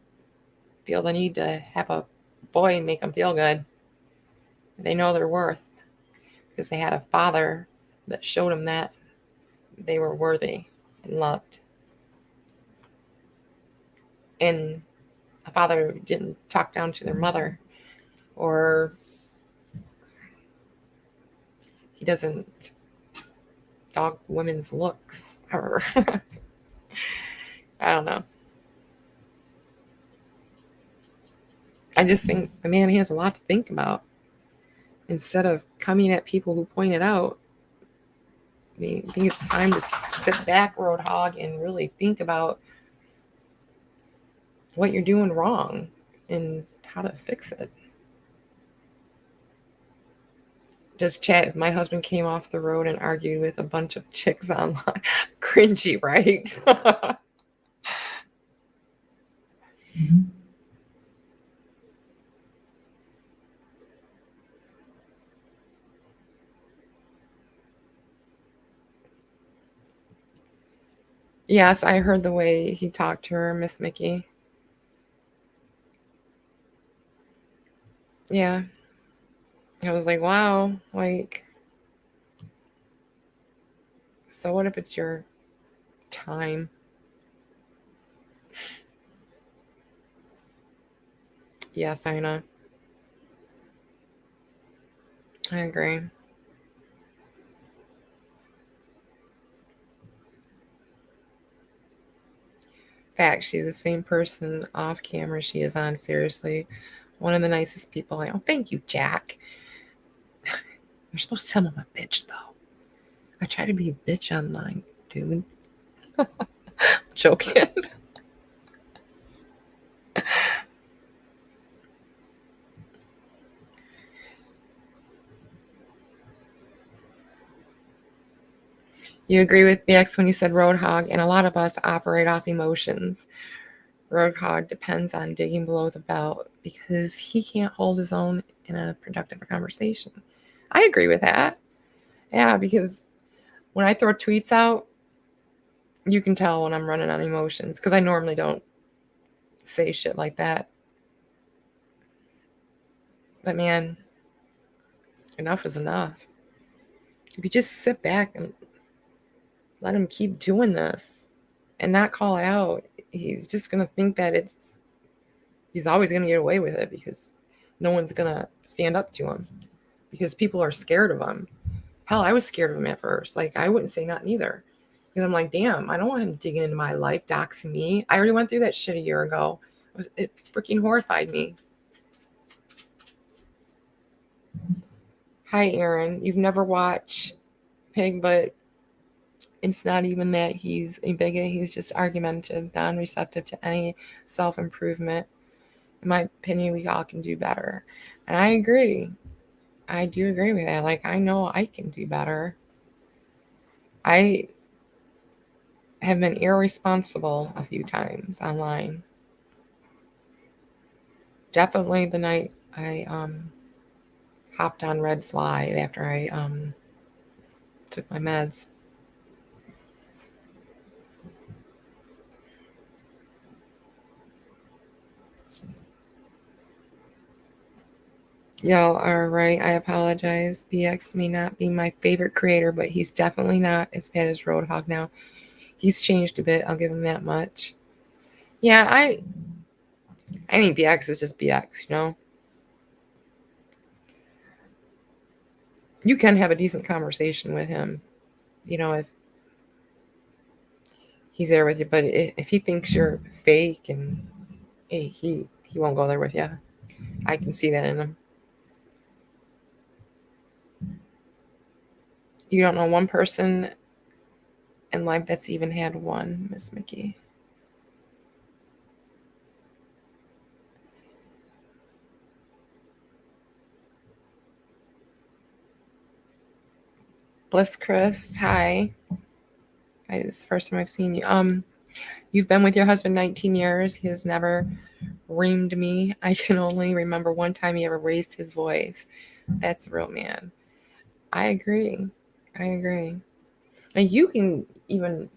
feel the need to have a boy and make them feel good. They know their worth because they had a father that showed them that they were worthy and loved. And a father who didn't talk down to their mother, or he doesn't dog women's looks, or I don't know. I just think the man, he has a lot to think about. Instead of coming at people who point it out, I think it's time to sit back, Roadhog, and really think about what you're doing wrong and how to fix it. Just chat. If my husband came off the road and argued with a bunch of chicks online, cringy, right? Mm-hmm. Yes, I heard the way he talked to her, Miss Mickey. Yeah. I was like, wow, so what if it's your time? Yes, I know. I agree. fact, she's the same person off camera she is on. Seriously, one of the nicest people I know. Thank you, Jack. You're supposed to tell him I'm a bitch, though. I try to be a bitch online, dude. Joking. You agree with BX when you said Roadhog, and a lot of us operate off emotions. Roadhog depends on digging below the belt because he can't hold his own in a productive conversation. I agree with that. Yeah, because when I throw tweets out, you can tell when I'm running on emotions because I normally don't say shit like that. But man, enough is enough. If you just sit back and let him keep doing this and not call it out, he's just going to think that he's always going to get away with it because no one's going to stand up to him because people are scared of him. Hell, I was scared of him at first. Like, I wouldn't say nothing either. Because I'm like, damn, I don't want him digging into my life, doxing me. I already went through that shit a year ago. It freaking horrified me. Hi, Aaron. You've never watched Pig, but it's not even that he's a bigot. He's just argumentative, non-receptive to any self-improvement. In my opinion, we all can do better. And I agree. I do agree with that. Like, I know I can do better. I have been irresponsible a few times online. Definitely the night I hopped on Red's Live after I took my meds. Y'all are right. I apologize. BX may not be my favorite creator, but he's definitely not as bad as Roadhog now. He's changed a bit. I'll give him that much. Yeah, I think BX is just BX, you know? You can have a decent conversation with him, you know, if he's there with you. But if he thinks you're fake and he won't go there with you. I can see that in him. You don't know one person in life that's even had one, Miss Mickey. Bliss Chris, hi. It's the first time I've seen you. You've been with your husband 19 years. He has never reamed me. I can only remember one time he ever raised his voice. That's a real man. I agree. And you can even,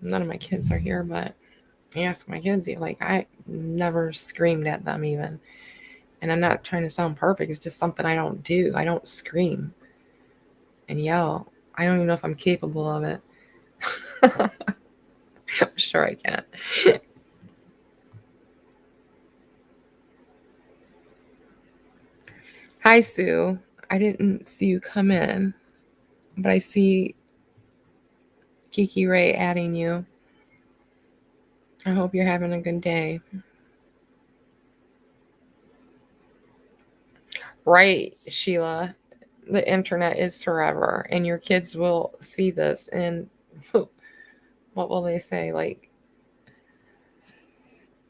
none of my kids are here, but ask my kids, like, I never screamed at them even. And I'm not trying to sound perfect. It's just something I don't do. I don't scream and yell. I don't even know if I'm capable of it. I'm sure I can. Hi, Sue. I didn't see you come in, but I see Kiki Ray adding you. I hope you're having a good day. Right, Sheila. The internet is forever, and your kids will see this. And what will they say? Like,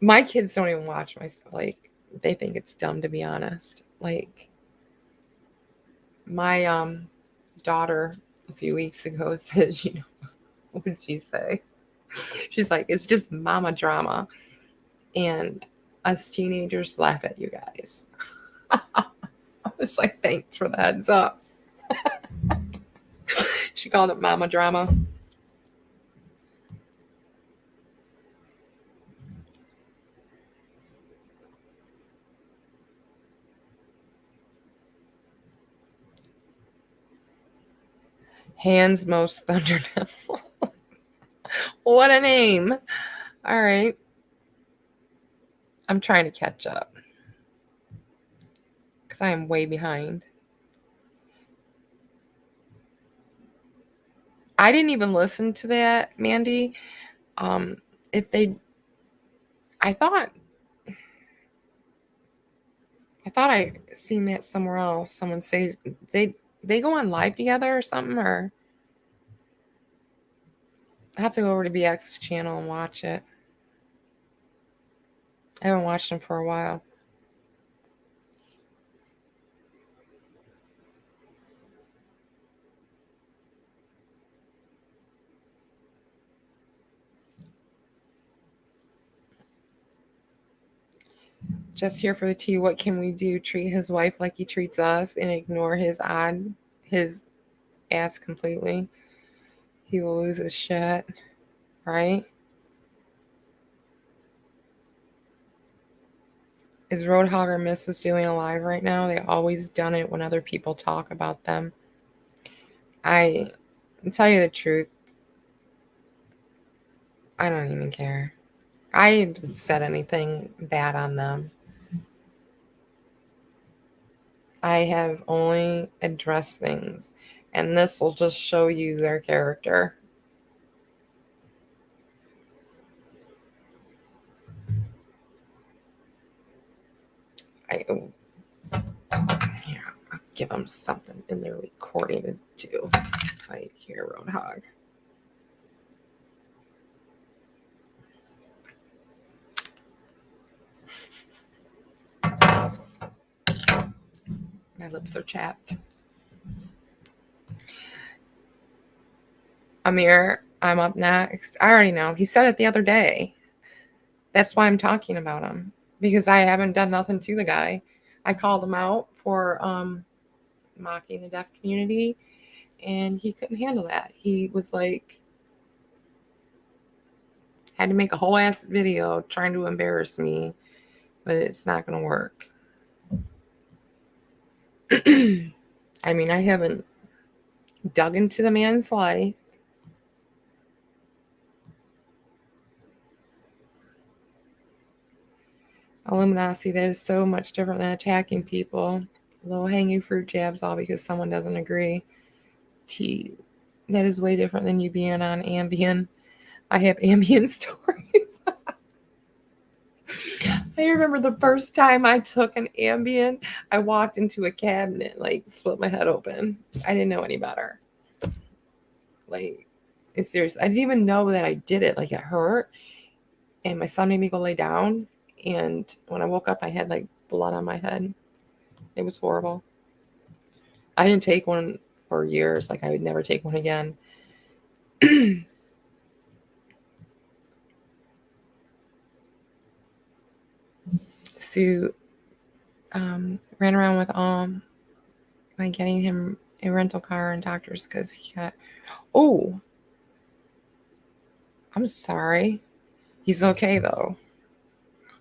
my kids don't even watch my stuff. Like, they think it's dumb, to be honest. Like, my daughter a few weeks ago said, what did she say? She's like, it's just mama drama. And us teenagers laugh at you guys. I was like, thanks for the heads up. She called it mama drama. Hands most thunder devil. What a name. All right. I'm trying to catch up because I am way behind. I didn't even listen to that, Mandy. If they, I thought I seen that somewhere else. Someone say they go on live together or something, or I have to go over to BX's channel and watch it. I haven't watched him for a while. Just here for the tea. What can we do? Treat his wife like he treats us and ignore his ass completely. He will lose his shit, right? Is Roadhogger Mrs. doing a live right now? They always done it when other people talk about them. I tell you the truth, I don't even care. I haven't said anything bad on them. I have only addressed things, and this will just show you their character. I'll give them something in their recording to do. Like here, Roadhog. My lips are chapped. Amir, I'm up next. I already know. He said it the other day. That's why I'm talking about him, because I haven't done nothing to the guy. I called him out for mocking the deaf community, and he couldn't handle that. He was like, had to make a whole ass video trying to embarrass me, but it's not going to work. I mean, I haven't dug into the man's life. Illuminati, that is so much different than attacking people. Low-hanging fruit jabs, all because someone doesn't agree. That is way different than you being on Ambien. I have Ambien stories. I remember the first time I took an Ambien, I walked into a cabinet, like, split my head open. I didn't know any better. Like, it's serious. I didn't even know that I did it. Like, it hurt. And my son made me go lay down. And when I woke up, I had, like, blood on my head. It was horrible. I didn't take one for years. Like, I would never take one again. Sue ran around with by getting him a rental car and doctors because he got. Oh, I'm sorry. He's okay though.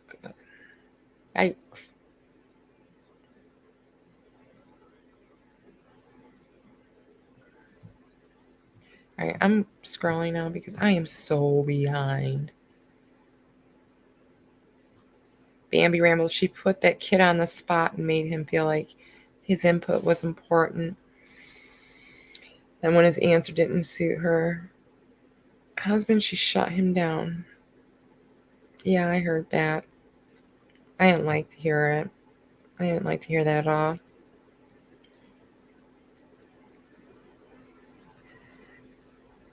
Good. Yikes. All right, I'm scrolling now because I am so behind. Bambi rambles. She put that kid on the spot and made him feel like his input was important. Then when his answer didn't suit her husband, she shut him down. Yeah, I heard that. I didn't like to hear it. I didn't like to hear that at all.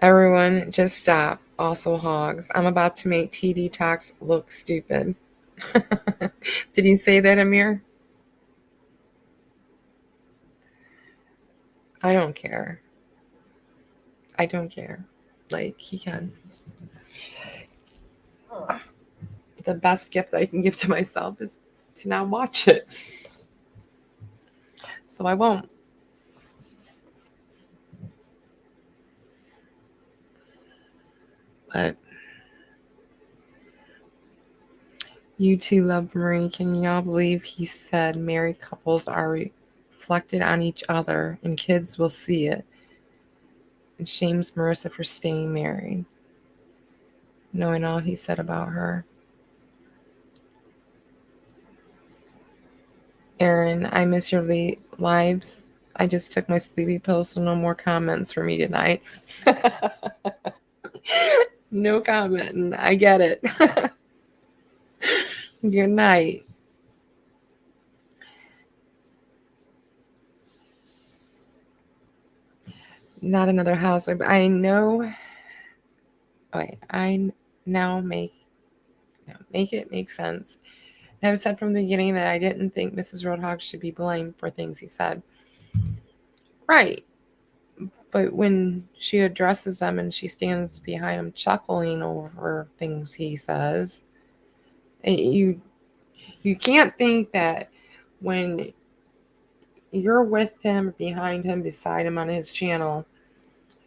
Everyone, just stop. Also hogs. I'm about to make TD Talks look stupid. Did you say that, Amir? I don't care. I don't care. Like, he can. The best gift I can give to myself is to not watch it. So I won't. But you too, Love Marie. Can y'all believe he said married couples are reflected on each other and kids will see it? And shames Marissa for staying married, knowing all he said about her. Aaron, I miss your late lives. I just took my sleepy pills, so no more comments for me tonight. No comment. I get it. Good night. Not another house. I know. Okay, I now make it make sense. And I've said from the beginning that I didn't think Mrs. Roadhog should be blamed for things he said. Right. But when she addresses them and she stands behind him chuckling over things he says, you can't think that when you're with him, behind him, beside him on his channel,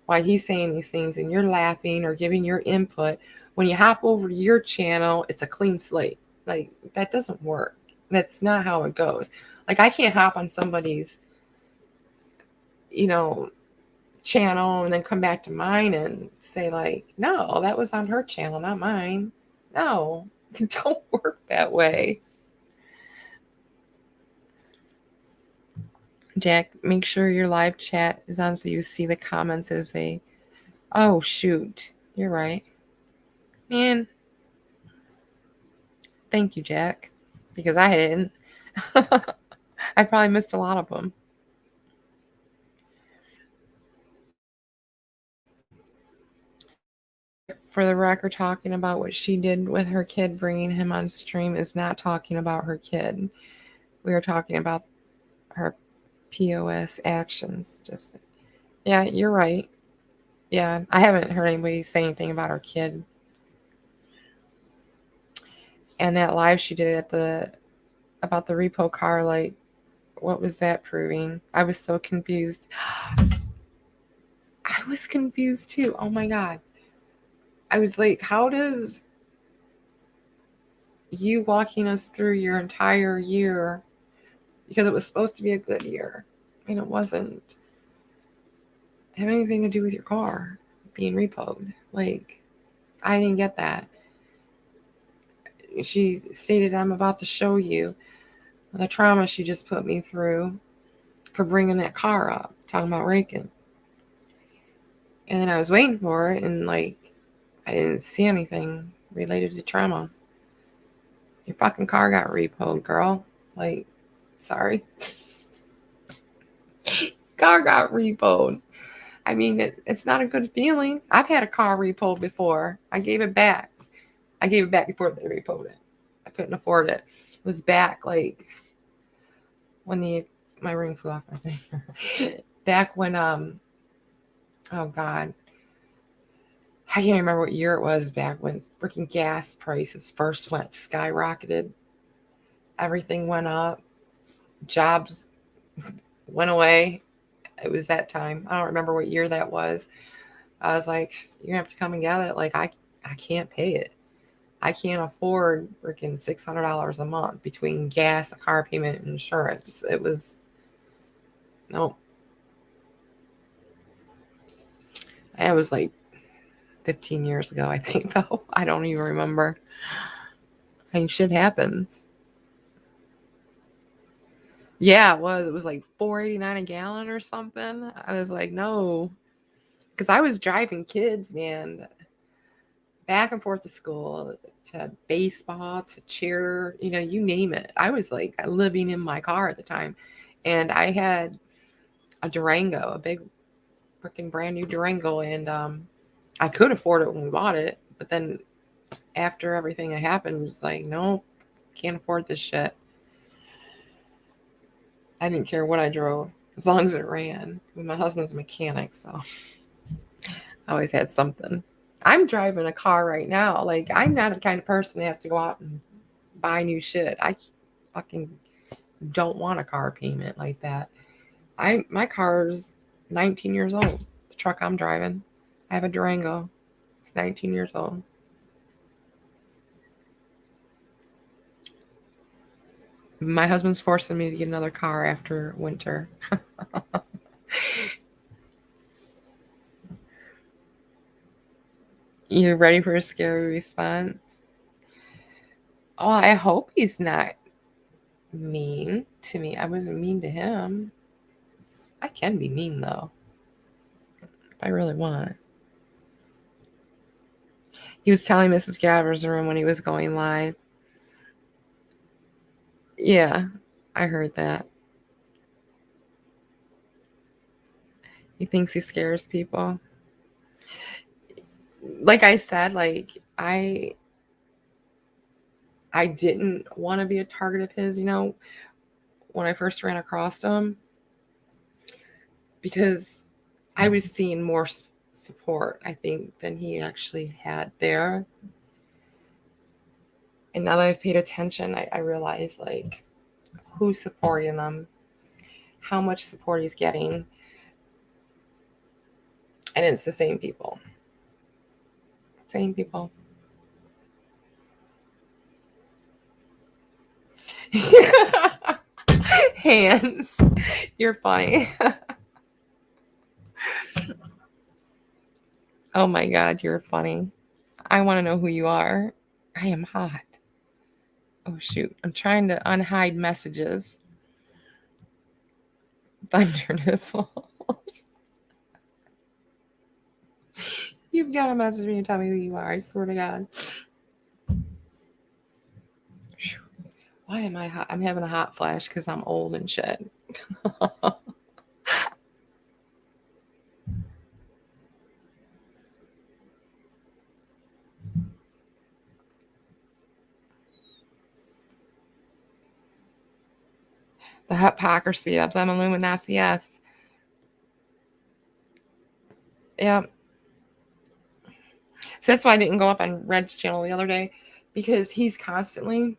while he's saying these things and you're laughing or giving your input, when you hop over to your channel, it's a clean slate. Like, that doesn't work. That's not how it goes. Like, I can't hop on somebody's, channel and then come back to mine and say, like, no, that was on her channel, not mine. No, it don't work that way. Jack, make sure your live chat is on so you see the comments as they. Oh, shoot. You're right. Man, thank you, Jack, because I didn't. I probably missed a lot of them. For the record, talking about what she did with her kid, bringing him on stream, is not talking about her kid. We are talking about her POS actions. Just, yeah, you're right. Yeah, I haven't heard anybody say anything about her kid. And that live she did about the repo car, like, what was that proving? I was so confused. I was confused too. Oh my God. I was like, how does you walking us through your entire year, because it was supposed to be a good year, and it wasn't, have anything to do with your car being repoed? Like, I didn't get that. She stated, I'm about to show you the trauma she just put me through for bringing that car up, talking about raking. And then I was waiting for it, and like, I didn't see anything related to trauma. Your fucking car got repoed, girl. Like, sorry. Car got repoed. I mean, it's not a good feeling. I've had a car repoed before. I gave it back. I gave it back before they repoed it. I couldn't afford it. It was back like when my ring flew off my finger. Back when oh God, I can't remember what year it was. Back when freaking gas prices first skyrocketed. Everything went up. Jobs went away. It was that time. I don't remember what year that was. I was like, you're gonna have to come and get it. Like, I can't pay it. I can't afford freaking $600 a month between gas, a car payment, and insurance. It was no. It was like 15 years ago, I think, though. I don't even remember. I mean, shit happens. Yeah, it was. It was like $4.89 a gallon or something. I was like, no, because I was driving kids, man, back and forth to school, to baseball, to cheer, you name it. I was like living in my car at the time. And I had a Durango, a big freaking brand new Durango. And I could afford it when we bought it. But then after everything that happened, it was like, nope, can't afford this shit. I didn't care what I drove as long as it ran. My husband's a mechanic, so I always had something. I'm driving a car right now. Like, I'm not the kind of person that has to go out and buy new shit. I fucking don't want a car payment like that. My car's 19 years old. The truck I'm driving, I have a Durango. It's 19 years old. My husband's forcing me to get another car after winter. You ready for a scary response? Oh, I hope he's not mean to me. I wasn't mean to him. I can be mean, though, if I really want. He was telling Mrs. Gabbers room when he was going live. Yeah, I heard that. He thinks he scares people. Like I said, like I didn't want to be a target of his, when I first ran across him, because I was seeing more support, I think, than he actually had there. And now that I've paid attention, I realize like who's supporting him, how much support he's getting, and it's the same people. Same people. Hands. You're funny. Oh my God, you're funny. I want to know who you are. I am hot. Oh shoot. I'm trying to unhide messages. Thunder nipples. You've got to message me and tell me who you are. I swear to God. Why am I hot? I'm having a hot flash because I'm old and shit. The hypocrisy of them Illuminati, yes. Yeah. So that's why I didn't go up on Red's channel the other day, because he's constantly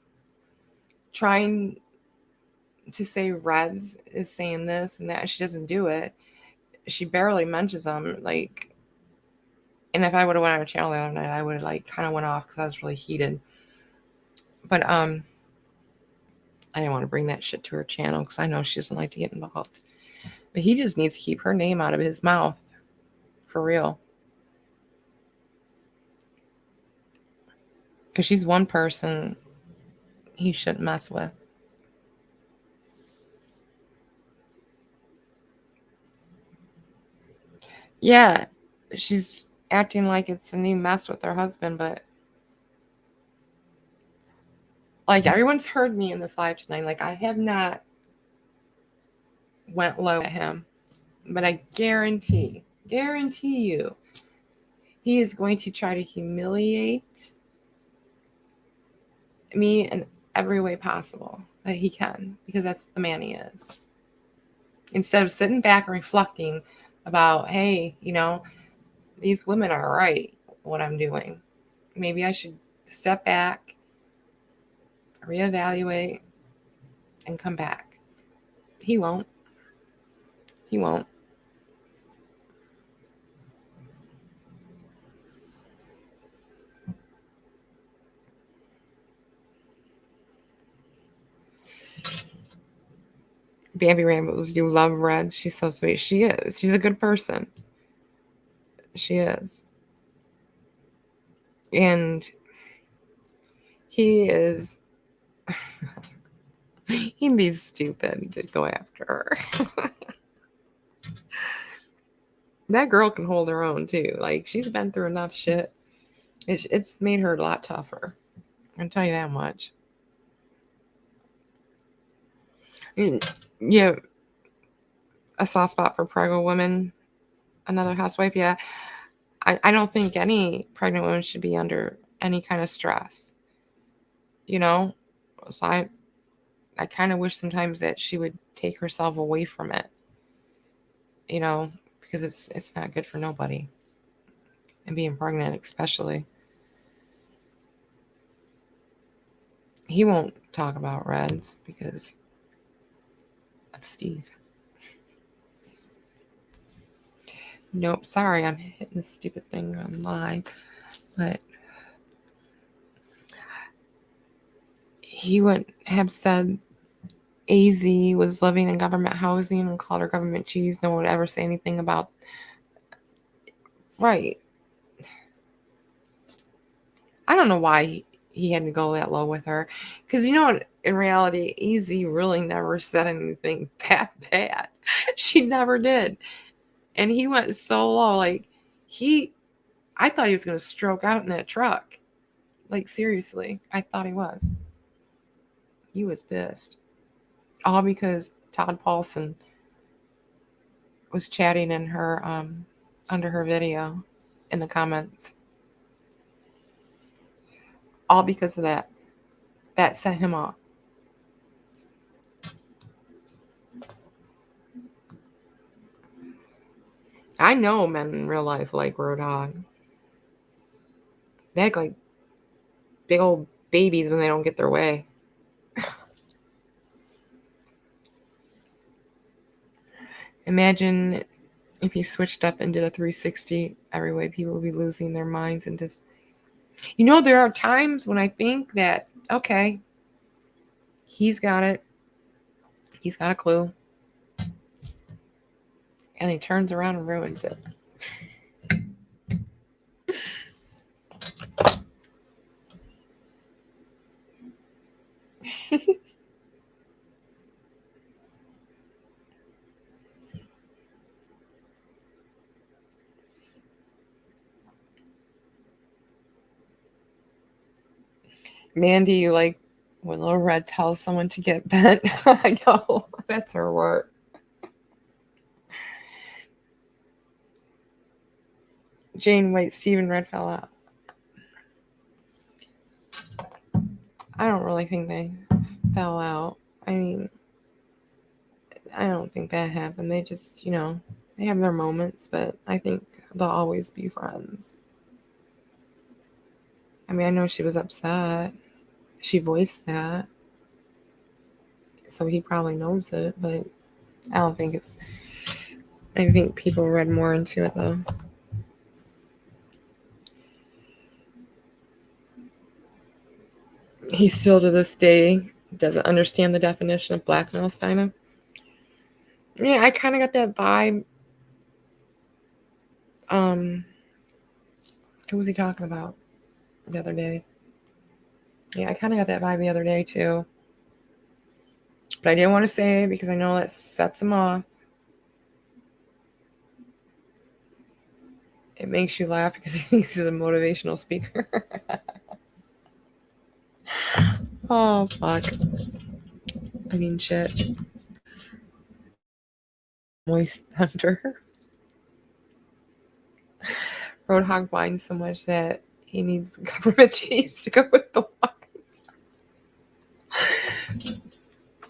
trying to say Reds is saying this and that. She doesn't do it. She barely mentions them. Like, and if I would have went on her channel the other night, I would have like kind of went off because I was really heated. But I didn't want to bring that shit to her channel because I know she doesn't like to get involved. But he just needs to keep her name out of his mouth. For real. Because she's one person he shouldn't mess with. Yeah, she's acting like it's a new mess with her husband, but like everyone's heard me in this live tonight. Like I have not went low at him, but I guarantee you, he is going to try to humiliate me in every way possible that he can, because that's the man he is. Instead of sitting back and reflecting about, hey, these women are right, what I'm doing. Maybe I should step back, reevaluate, and come back. He won't. He won't. Bambi Rambles, you love Red. She's so sweet. She is. She's a good person. She is. And he is. He'd be stupid to go after her. That girl can hold her own too. Like she's been through enough shit. It's made her a lot tougher. I can tell you that much. Yeah, a soft spot for pregnant women. Another housewife. Yeah, I don't think any pregnant woman should be under any kind of stress. So I kind of wish sometimes that she would take herself away from it. Because it's not good for nobody. And being pregnant especially. He won't talk about Reds because of Steve. Nope, sorry, I'm hitting this stupid thing on live. But he wouldn't have said AZ was living in government housing and called her government cheese. No one would ever say anything about. Right. I don't know why he had to go that low with her. Because in reality, AZ really never said anything that bad. She never did. And he went so low. Like, he I thought he was going to stroke out in that truck. Like, seriously, I thought he was. He was pissed. All because Todd Paulson was chatting in her, under her video in the comments. All because of that. That set him off. I know men in real life like Roadhog. They act like big old babies when they don't get their way. Imagine if you switched up and did a 360 every way, people would be losing their minds and just... there are times when I think that, okay, he's got it. He's got a clue. And he turns around and ruins it. Mandy, you like when Little Red tells someone to get bent? I know. That's her work. Jane White, Stephen Red fell out. I don't really think they fell out. I mean, I don't think that happened. They just, they have their moments, but I think they'll always be friends. I mean, I know she was upset. She voiced that. So he probably knows it, but I don't think it's... I think people read more into it, though. He still, to this day, doesn't understand the definition of blackmail, Steina. Yeah, I kind of got that vibe. Who was he talking about the other day? Yeah, I kind of got that vibe the other day, too. But I didn't want to say it because I know that sets him off. It makes you laugh because he thinks he's a motivational speaker. Oh, fuck. I mean, shit. Moist thunder. Roadhog whines so much that he needs government cheese to go with the wine.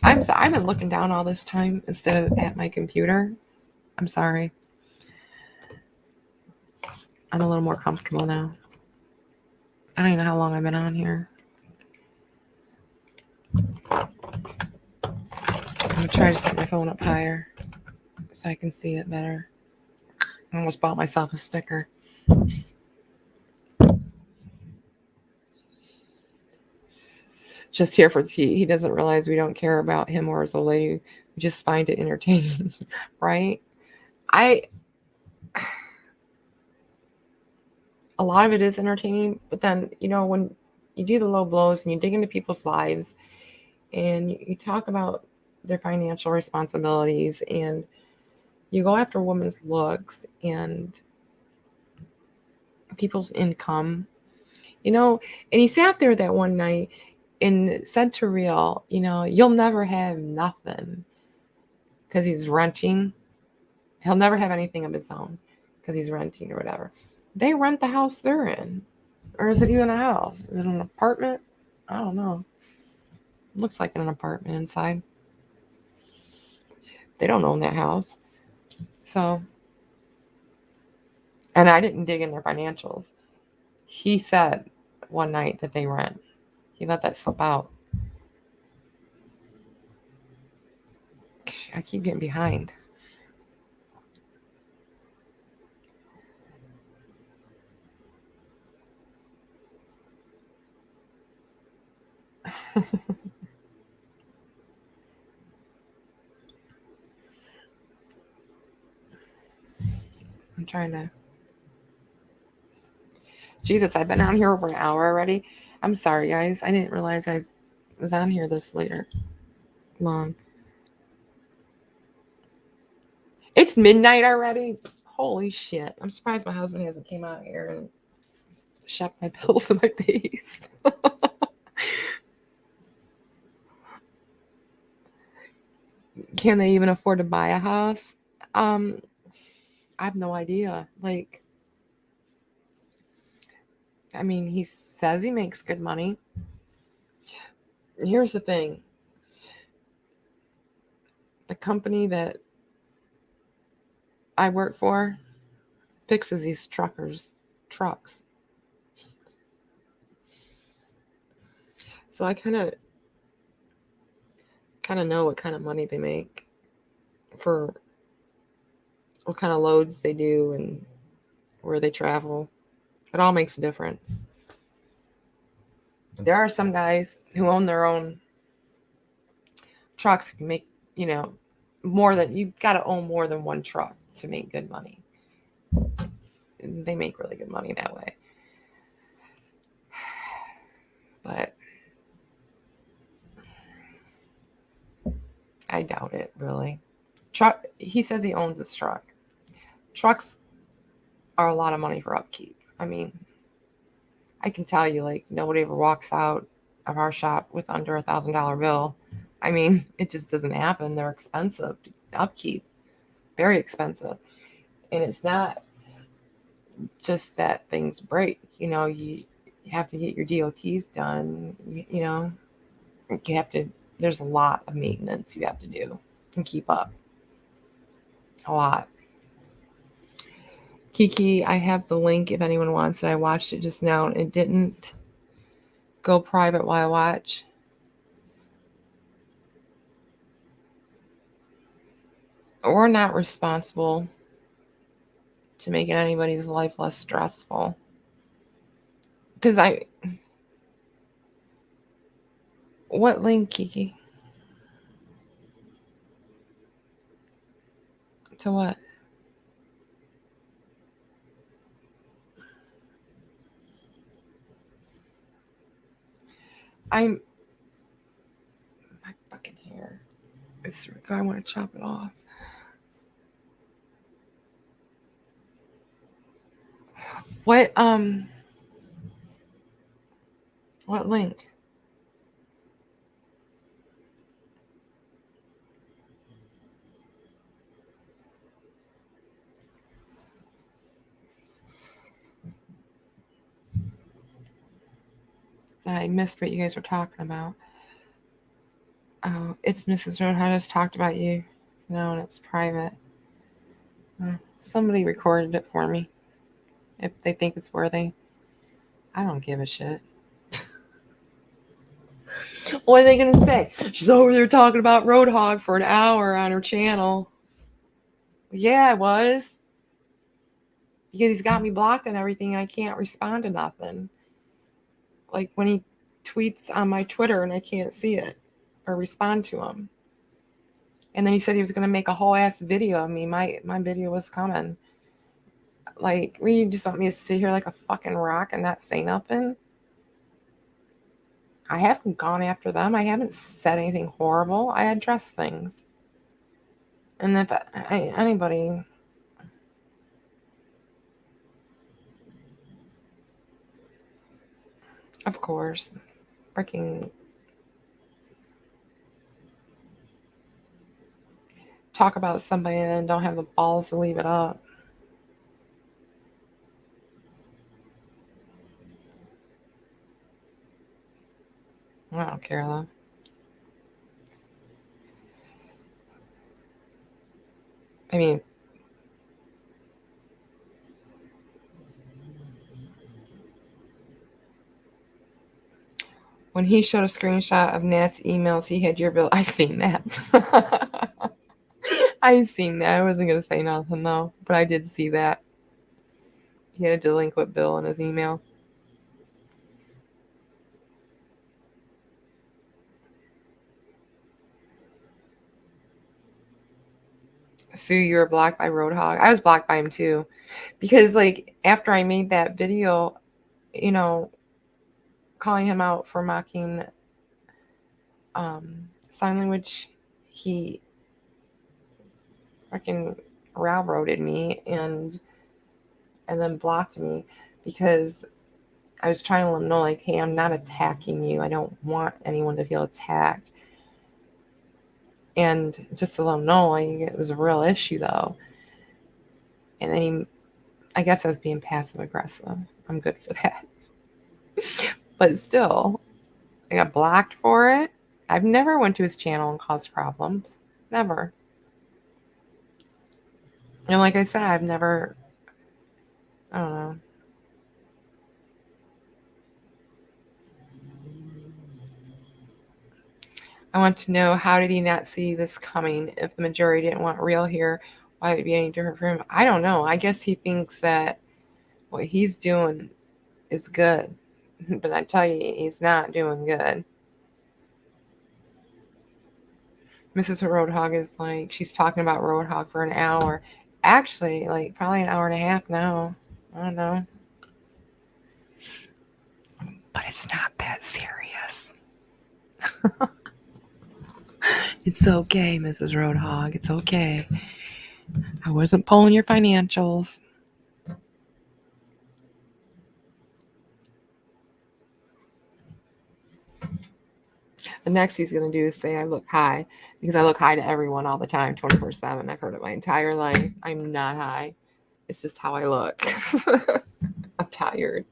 I've been looking down all this time instead of at my computer. I'm sorry. I'm a little more comfortable now. I don't even know how long I've been on here. I'm going to try to set my phone up higher so I can see it better. I almost bought myself a sticker. Just here for tea. He doesn't realize we don't care about him or his old lady. We just find it entertaining, right? A lot of it is entertaining, but then, when you do the low blows and you dig into people's lives and you talk about their financial responsibilities and you go after women's looks and people's income, and he sat there that one night and said to Real, you'll never have nothing because he's renting. He'll never have anything of his own because he's renting or whatever. They rent the house they're in. Or is it even a house? Is it an apartment? I don't know. It looks like an apartment inside. They don't own that house. So, and I didn't dig in their financials. He said one night that they rent. He let that slip out. I keep getting behind. I'm trying to... Jesus, I've been on here over an hour already. I'm sorry, guys. I didn't realize I was on here this long. It's midnight already. holy shit. I'm surprised my husband hasn't came out here and shoved my pills in my face. Can they even afford to buy a house? I have no idea. Like, I mean, he says he makes good money. Here's the thing. The company that I work for fixes these trucks. So I kind of know what kind of money they make for what kind of loads they do and where they travel. It all makes a difference. There are some guys who own their own trucks who can make, more than you got to own more than one truck to make good money. They make really good money that way. But I doubt it, really. He says he owns this truck. Trucks are a lot of money for upkeep. I mean, I can tell you, like, nobody ever walks out of our shop with under $1,000 bill. I mean, it just doesn't happen. They're expensive to upkeep, very expensive. And it's not just that things break. You have to get your DOTs done. You have to, there's a lot of maintenance you have to do and keep up. A lot. Kiki, I have the link if anyone wants it. I watched it just now and it didn't go private while I watch. We're not responsible to making anybody's life less stressful. Because what link, Kiki? To what? My fucking hair. I want to chop it off. What link? I missed what you guys were talking about. Oh, it's Mrs. Roden. I just talked about you. No, and it's private. Somebody recorded it for me. If they think it's worthy. I don't give a shit. What are they going to say? She's over there talking about Roadhog for an hour on her channel. Yeah, I was. Because he's got me blocked and everything, and I can't respond to nothing. Like when he tweets on my Twitter and I can't see it or respond to him. And then he said he was going to make a whole ass video of me. My video was coming. Like, you just want me to sit here like a fucking rock and not say nothing? I haven't gone after them. I haven't said anything horrible. I address things. And if anybody... Of course. Freaking... talk about somebody and then don't have the balls to leave it up. I don't care though. I mean, when he showed a screenshot of Nat's emails, he had your bill. I seen that. I seen that. I wasn't gonna say nothing though, but I did see that. He had a delinquent bill in his email. Sue, you were blocked by Roadhog. I was blocked by him too. Because like after I made that video, calling him out for mocking sign language, he freaking railroaded me and then blocked me because I was trying to let him know, like, hey, I'm not attacking you. I don't want anyone to feel attacked. And just to let him know, like, it was a real issue, though. And then I guess I was being passive aggressive. I'm good for that. But still, I got blocked for it. I've never went to his channel and caused problems. Never. And like I said, I've never, I don't know. I want to know, how did he not see this coming? If the majority didn't want real here, why would it be any different for him? I don't know. I guess he thinks that what he's doing is good. But I tell you, he's not doing good. Mrs. Roadhog is like, she's talking about Roadhog for an hour. Actually, like, probably an hour and a half now. I don't know. But it's not that serious. It's okay, Mrs. Roadhog. It's okay. I wasn't pulling your financials. The next he's going to do is say I look high, because I look high to everyone all the time, 24/7. I've heard it my entire life. I'm not high. It's just how I look. I'm tired.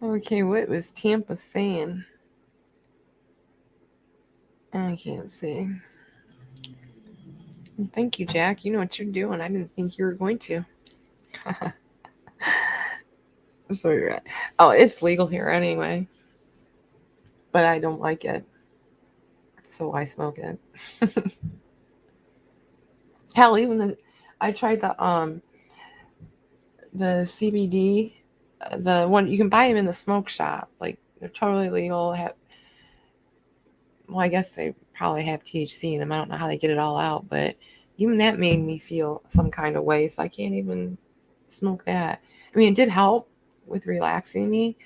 Okay, what was Tampa saying? I can't see. Thank you, Jack. You know what you're doing. I didn't think you were going to. So you're right. Oh, it's legal here anyway. But I don't like it. So I smoke it. Hell, even I tried the CBD, the one you can buy them in the smoke shop. Like, they're totally legal. Well, I guess they probably have THC in them. I don't know how they get it all out, but even that made me feel some kind of way. So I can't even smoke that. I mean, it did help with relaxing me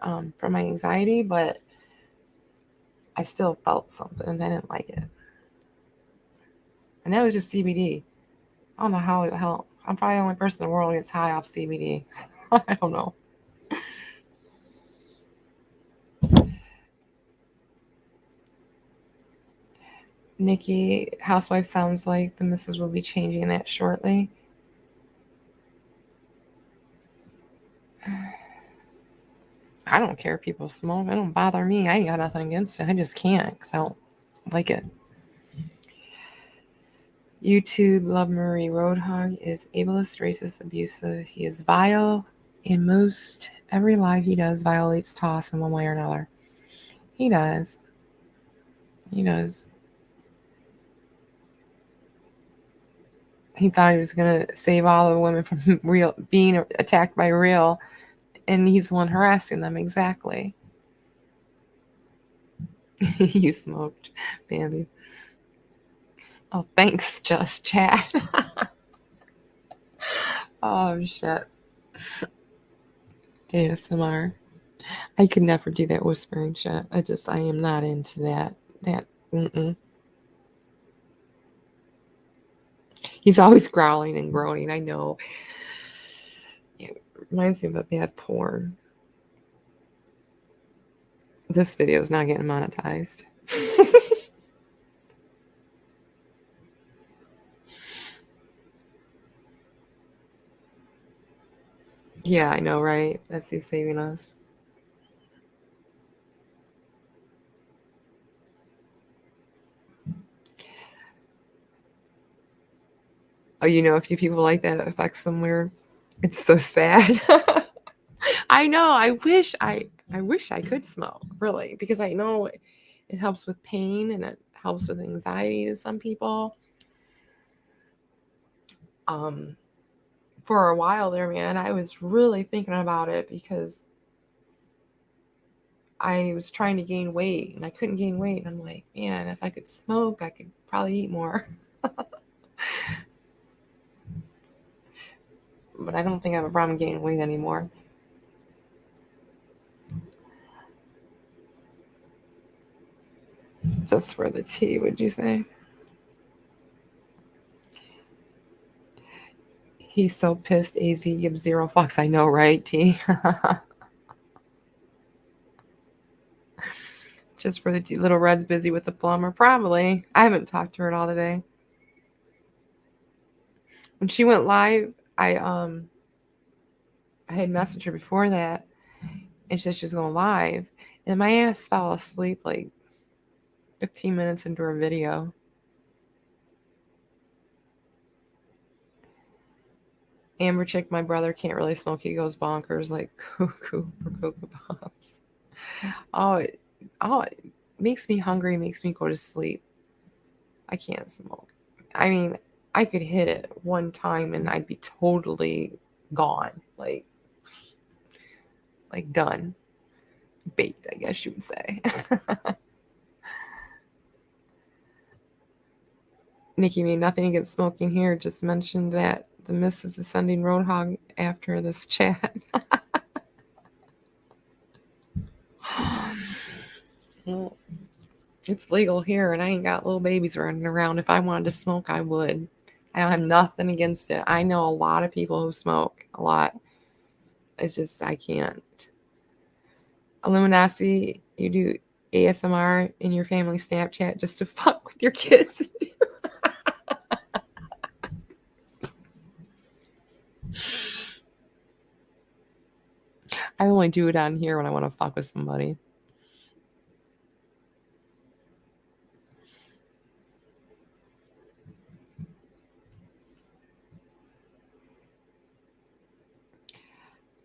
from my anxiety, but I still felt something and I didn't like it. And that was just CBD. I don't know how the hell. I'm probably the only person in the world who gets high off CBD. I don't know. Nikki, housewife, sounds like the missus will be changing that shortly. I don't care if people smoke. It don't bother me. I ain't got nothing against it. I just can't because I don't like it. YouTube, Love Murray Roadhog is ableist, racist, abusive. He is vile. In most every live he does violates TOS in one way or another. He does. He does. He thought he was gonna save all the women from real being attacked by real, and he's the one harassing them. Exactly. You smoked, Bambi. Oh, thanks, Just Chat. Oh shit. ASMR. I could never do that whispering shit. I am not into that. Mm-mm. He's always growling and groaning. I know. It reminds me of a bad porn. This video is not getting monetized. Yeah, I know, right? That's who's saving us. Oh, you know a few people like that. It affects them weird. It's so sad. I know. I wish I could smoke, really, because I know it helps with pain and it helps with anxiety to some people. For a while there, man, I was really thinking about it because I was trying to gain weight and I couldn't gain weight. And I'm like, man, if I could smoke, I could probably eat more. but I don't think I have a problem gaining weight anymore. Just for the tea, would you say? He's so pissed. AZ gives 0 fucks. I know, right, T? Just for the tea. Little Red's busy with the plumber. Probably. I haven't talked to her at all today. When she went live, I had messaged her before that, and she said she was going live, and my ass fell asleep like 15 minutes into her video. Amber Chick, my brother can't really smoke. He goes bonkers like cuckoo for Cocoa Pops. Oh, it makes me hungry, makes me go to sleep. I can't smoke. I mean, I could hit it one time and I'd be totally gone. Like done. Baked, I guess you would say. Nikki made nothing against smoking here. Just mentioned that the missus is sending Roadhog after this chat. Well, it's legal here, and I ain't got little babies running around. If I wanted to smoke, I would. I don't have nothing against it. I know a lot of people who smoke, a lot. It's just I can't. Illuminati, you do ASMR in your family Snapchat just to fuck with your kids. I only do it on here when I want to fuck with somebody.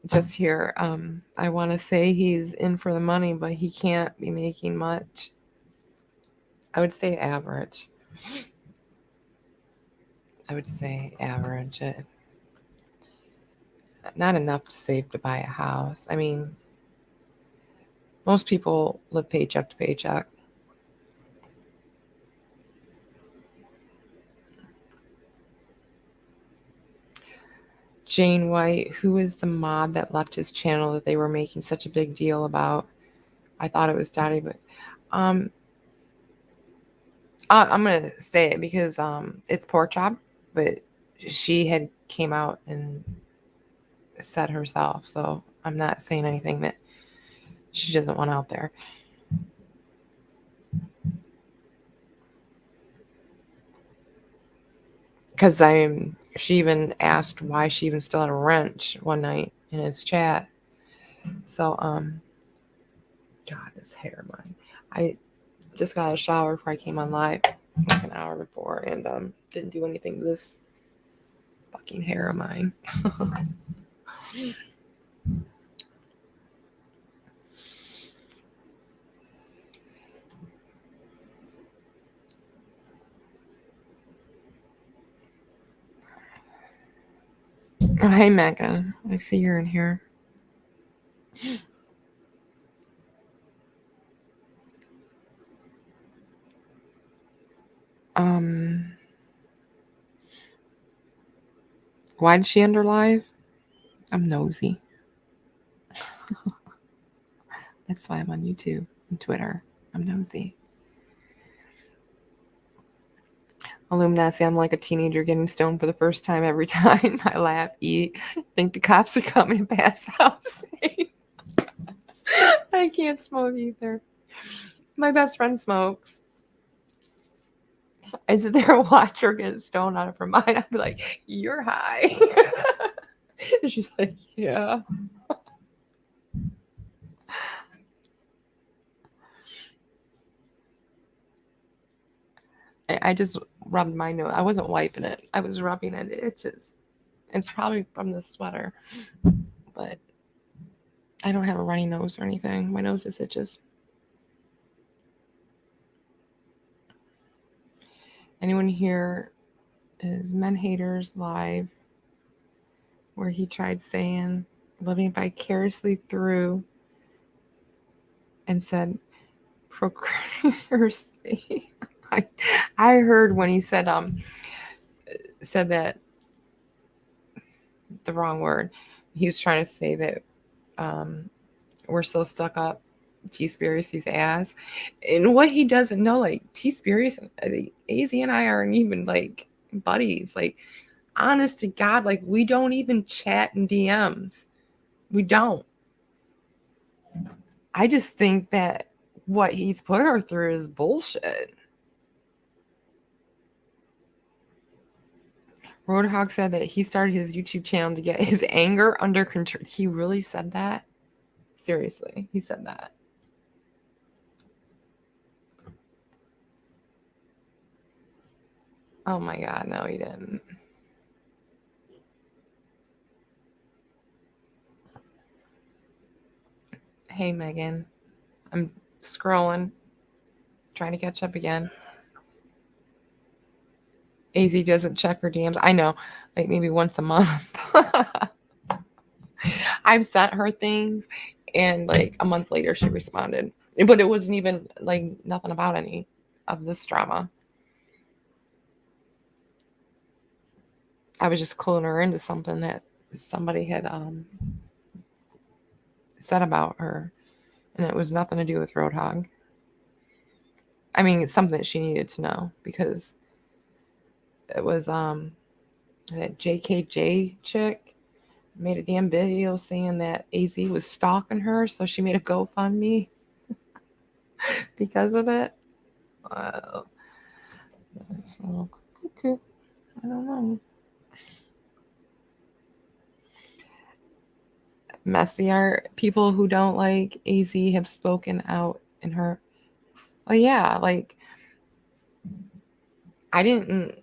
Just here, I want to say he's in for the money, but he can't be making much. I would say average. Not enough to save to buy a house. I mean, most people live paycheck to paycheck. Jane White, who is the mod that left his channel that they were making such a big deal about? I thought it was Daddy, but I'm gonna say it because it's Pork Chop, but she had came out and said herself, so I'm not saying anything that she doesn't want out there. Because she even asked why she even still had a wrench one night in his chat. So God, this hair of mine. I just got a shower before I came on live, like an hour before, and didn't do anything to this fucking hair of mine. Oh, hey Megan, I see you're in here. Why did she end her live? I'm nosy. That's why I'm on YouTube and Twitter. I'm nosy. Illuminati, I'm like a teenager getting stoned for the first time every time. I laugh, eat, think the cops are coming, pass out. I can't smoke either. My best friend smokes. I sit there and watch her get stoned out of her mind. I'd be like, you're high. And she's like, yeah. I just rubbed my nose. I wasn't wiping it. I was rubbing it. It itches. It's probably from the sweater. But I don't have a runny nose or anything. My nose just itches. Anyone here is Men Haters Live, where he tried saying living vicariously through and said procreously. I heard when he said that the wrong word. He was trying to say that we're so stuck up T-Spiracy's ass. And what he doesn't know, like T-Spiracy, AZ and I aren't even like buddies. Like, honest to God, like we don't even chat in DMs. We don't. I just think that what he's put her through is bullshit. Roadhog said that he started his YouTube channel to get his anger under control. He really said that? Seriously, he said that. Oh my God, no, he didn't. Hey, Megan. I'm scrolling, trying to catch up again. AZ doesn't check her DMs. I know, like maybe once a month. I've sent her things, and like a month later, she responded. But it wasn't even like nothing about any of this drama. I was just cluing her into something that somebody had said about her, and it was nothing to do with Roadhog. I mean, it's something that she needed to know because it was that JKJ chick made a damn video saying that AZ was stalking her, so she made a GoFundMe because of it. So, okay, I don't know. Messy art. People who don't like AZ have spoken out in her. Oh yeah, like I didn't.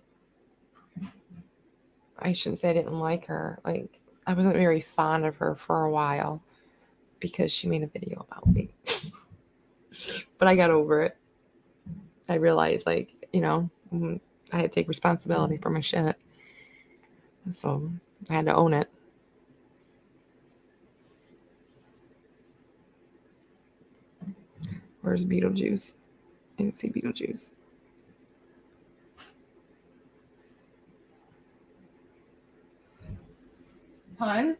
I shouldn't say I didn't like her. Like I wasn't very fond of her for a while because she made a video about me. But I got over it. I realized, like, I had to take responsibility for my shit. So I had to own it. Where's Beetlejuice? I didn't see Beetlejuice. Hun?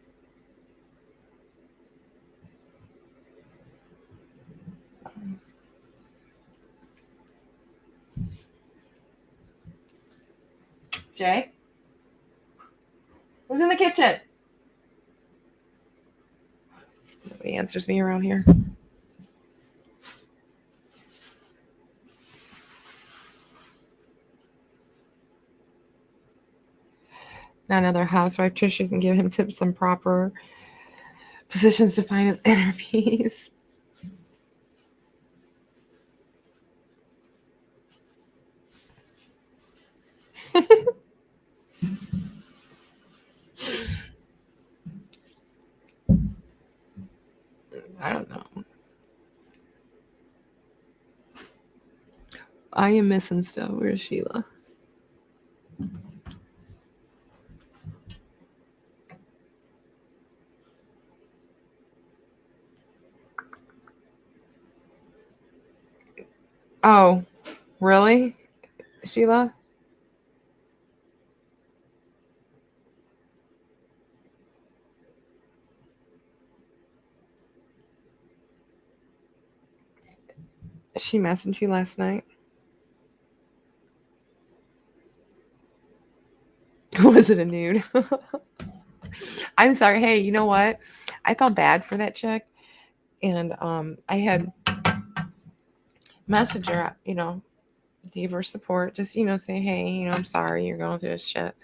Jay? Who's in the kitchen? Nobody answers me around here. Not another housewife. Trisha can give him tips on proper positions to find his inner peace. I don't know. I am missing stuff. Where's Sheila? Oh, really? Sheila? She messaged you last night? Was it a nude? I'm sorry. Hey, you know what? I felt bad for that chick. And I had messaged her, gave her support. Just, say, hey, I'm sorry you're going through this shit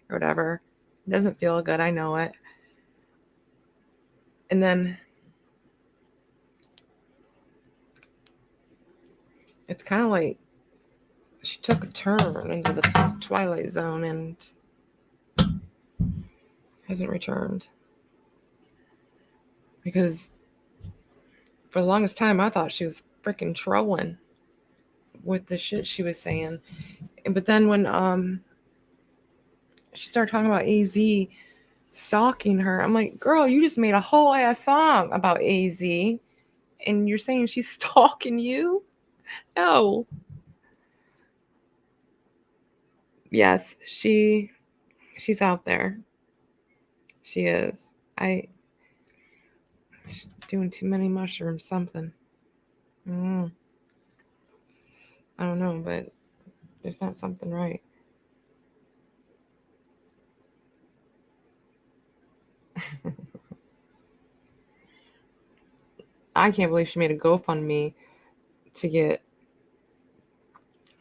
or whatever. It doesn't feel good. I know it. And then it's kind of like she took a turn into the Twilight Zone and hasn't returned. Because for the longest time, I thought she was freaking trolling with the shit she was saying. But then when she started talking about AZ stalking her, I'm like, girl, you just made a whole ass song about AZ and you're saying she's stalking you? No. Yes, she's out there. She is. She's doing too many mushrooms, something. Mm, I don't know, but there's not something right. I can't believe she made a GoFundMe to get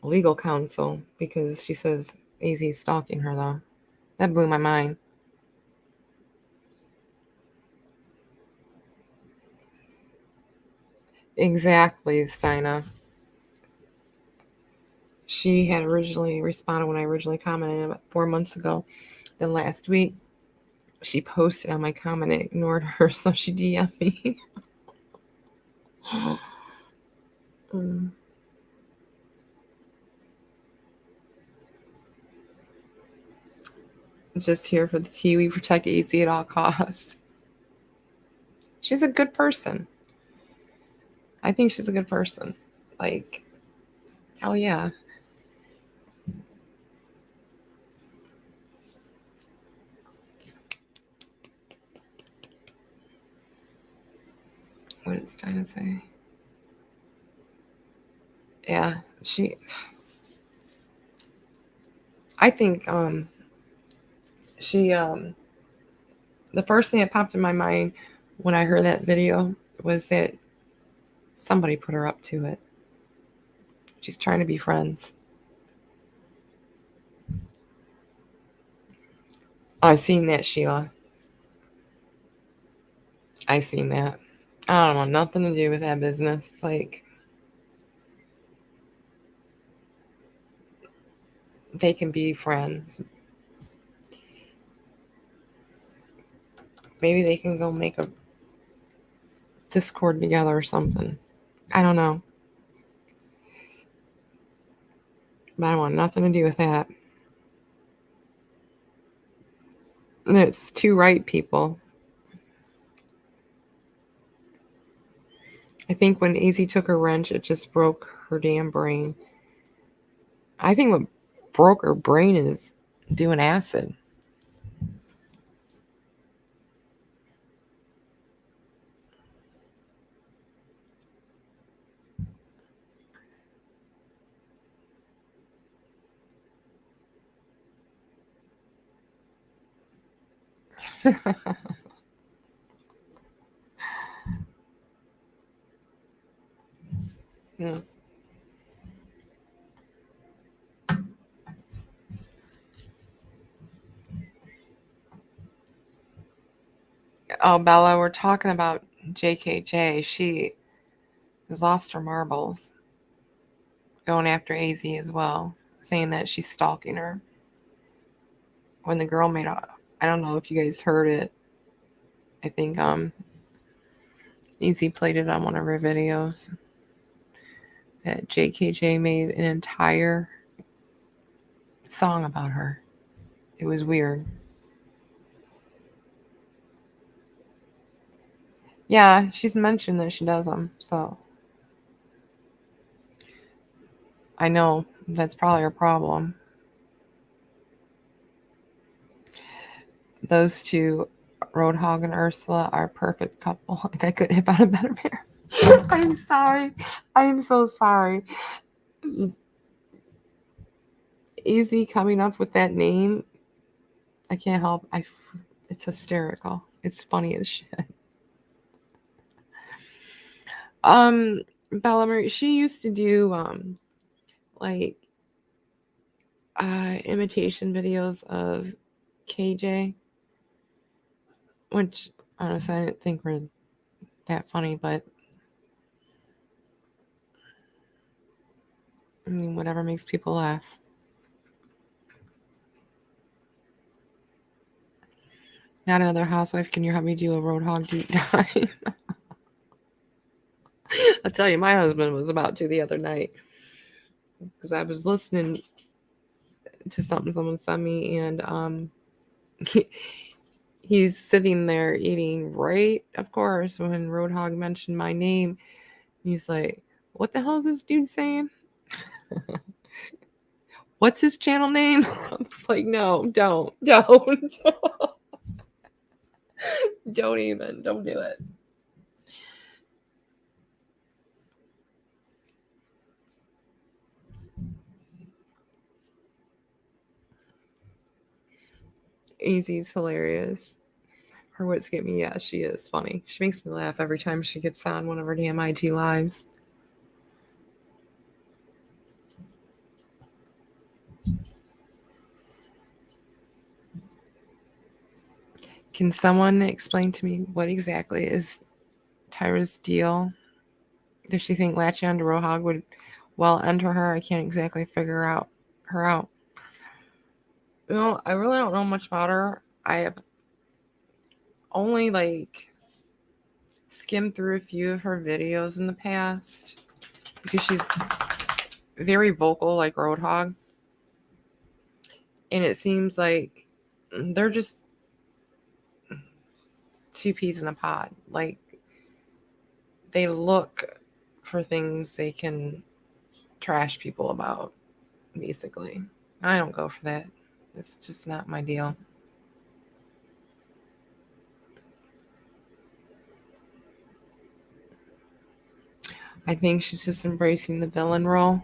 legal counsel because she says AZ's stalking her, though. That blew my mind. Exactly, Steina. She had originally responded when I originally commented about 4 months ago. Then last week, she posted on my comment. I ignored her, so she DM'd me. Mm. Just here for the tea. We protect AZ at all costs. She's a good person. I think she's a good person. Like, hell yeah. What did Steina say? Yeah, I think she the first thing that popped in my mind when I heard that video was that somebody put her up to it. She's trying to be friends. I've seen that, Sheila. I seen that. I don't want nothing to do with that business. Like, they can be friends. Maybe they can go make a Discord together or something. I don't know. But I want nothing to do with that. It's two right people. I think when AZ took her wrench, it just broke her damn brain. I think what broke her brain is doing acid. Hmm. Oh, Bella, we're talking about JKJ. She has lost her marbles, going after AZ as well, saying that she's stalking her. When the girl made a, I don't know if you guys heard it. I think AZ played it on one of her videos. That JKJ made an entire song about her. It was weird. Yeah, she's mentioned that she does them, so I know that's probably her problem. Those two, Roadhog and Ursula, are a perfect couple. Like, I couldn't have found a better pair. I'm sorry. I am so sorry. Easy coming up with that name. I can't help. It's hysterical. It's funny as shit. Bella Marie, she used to do like imitation videos of KJ, which honestly I didn't think were that funny, but I mean, whatever makes people laugh. Not another housewife. Can you help me do a Roadhog deep dive? I'll tell you, my husband was about to the other night because I was listening to something someone sent me, and he, he's sitting there eating, right? Of course, when Roadhog mentioned my name, he's like, "What the hell is this dude saying? What's his channel name?" I was like, "No, don't." Don't even. Don't do it. Easy's hilarious. Her wits get me. Yeah, she is funny. She makes me laugh every time she gets on one of her damn IG lives. Can someone explain to me what exactly is Tyra's deal? Does she think latching onto Roadhog would well enter her? I can't exactly figure her out. I really don't know much about her. I have only skimmed through a few of her videos in the past because she's very vocal like Roadhog. And it seems like they're just two peas in a pod. Like, they look for things they can trash people about, basically. I don't go for that. It's just not my deal. I think she's just embracing the villain role.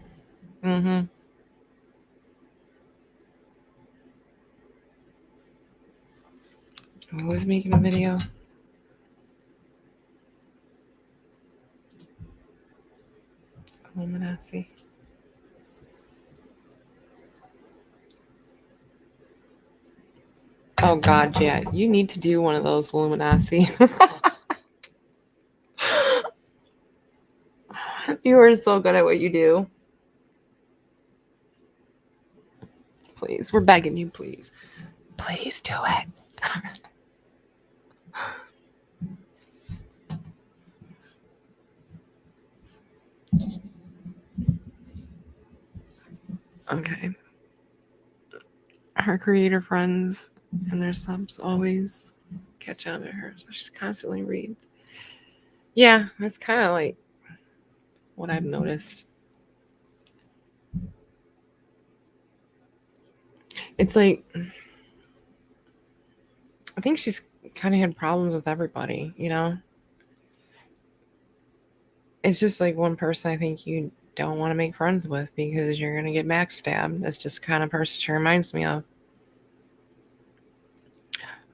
Mm-hmm. Who's making a video? Illuminati. Oh God, yeah. You need to do one of those, Illuminati. You are so good at what you do. Please, we're begging you, please. Please do it. Okay. Her creator friends and their subs always catch on to her, so she's constantly reads. Yeah, that's kind of like what I've noticed. It's like, I think she's kind of had problems with everybody, you know? It's just like one person I think you don't want to make friends with because you're going to get backstabbed. That's just the kind of person she reminds me of.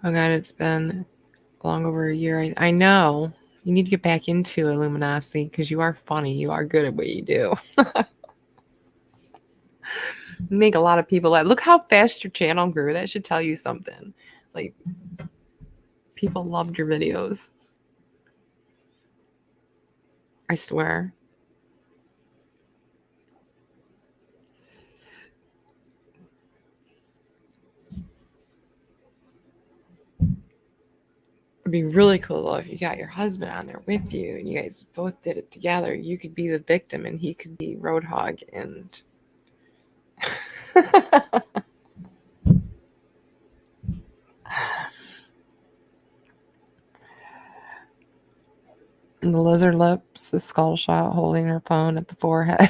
Oh God, it's been long over a year. I know. You need to get back into Illuminati because you are funny. You are good at what you do. You make a lot of people laugh. Look how fast your channel grew. That should tell you something. Like, people loved your videos. I swear. It'd be really cool though if you got your husband on there with you and you guys both did it together. You could be the victim and he could be Roadhog and and the lizard lips, the skull shot holding her phone at the forehead,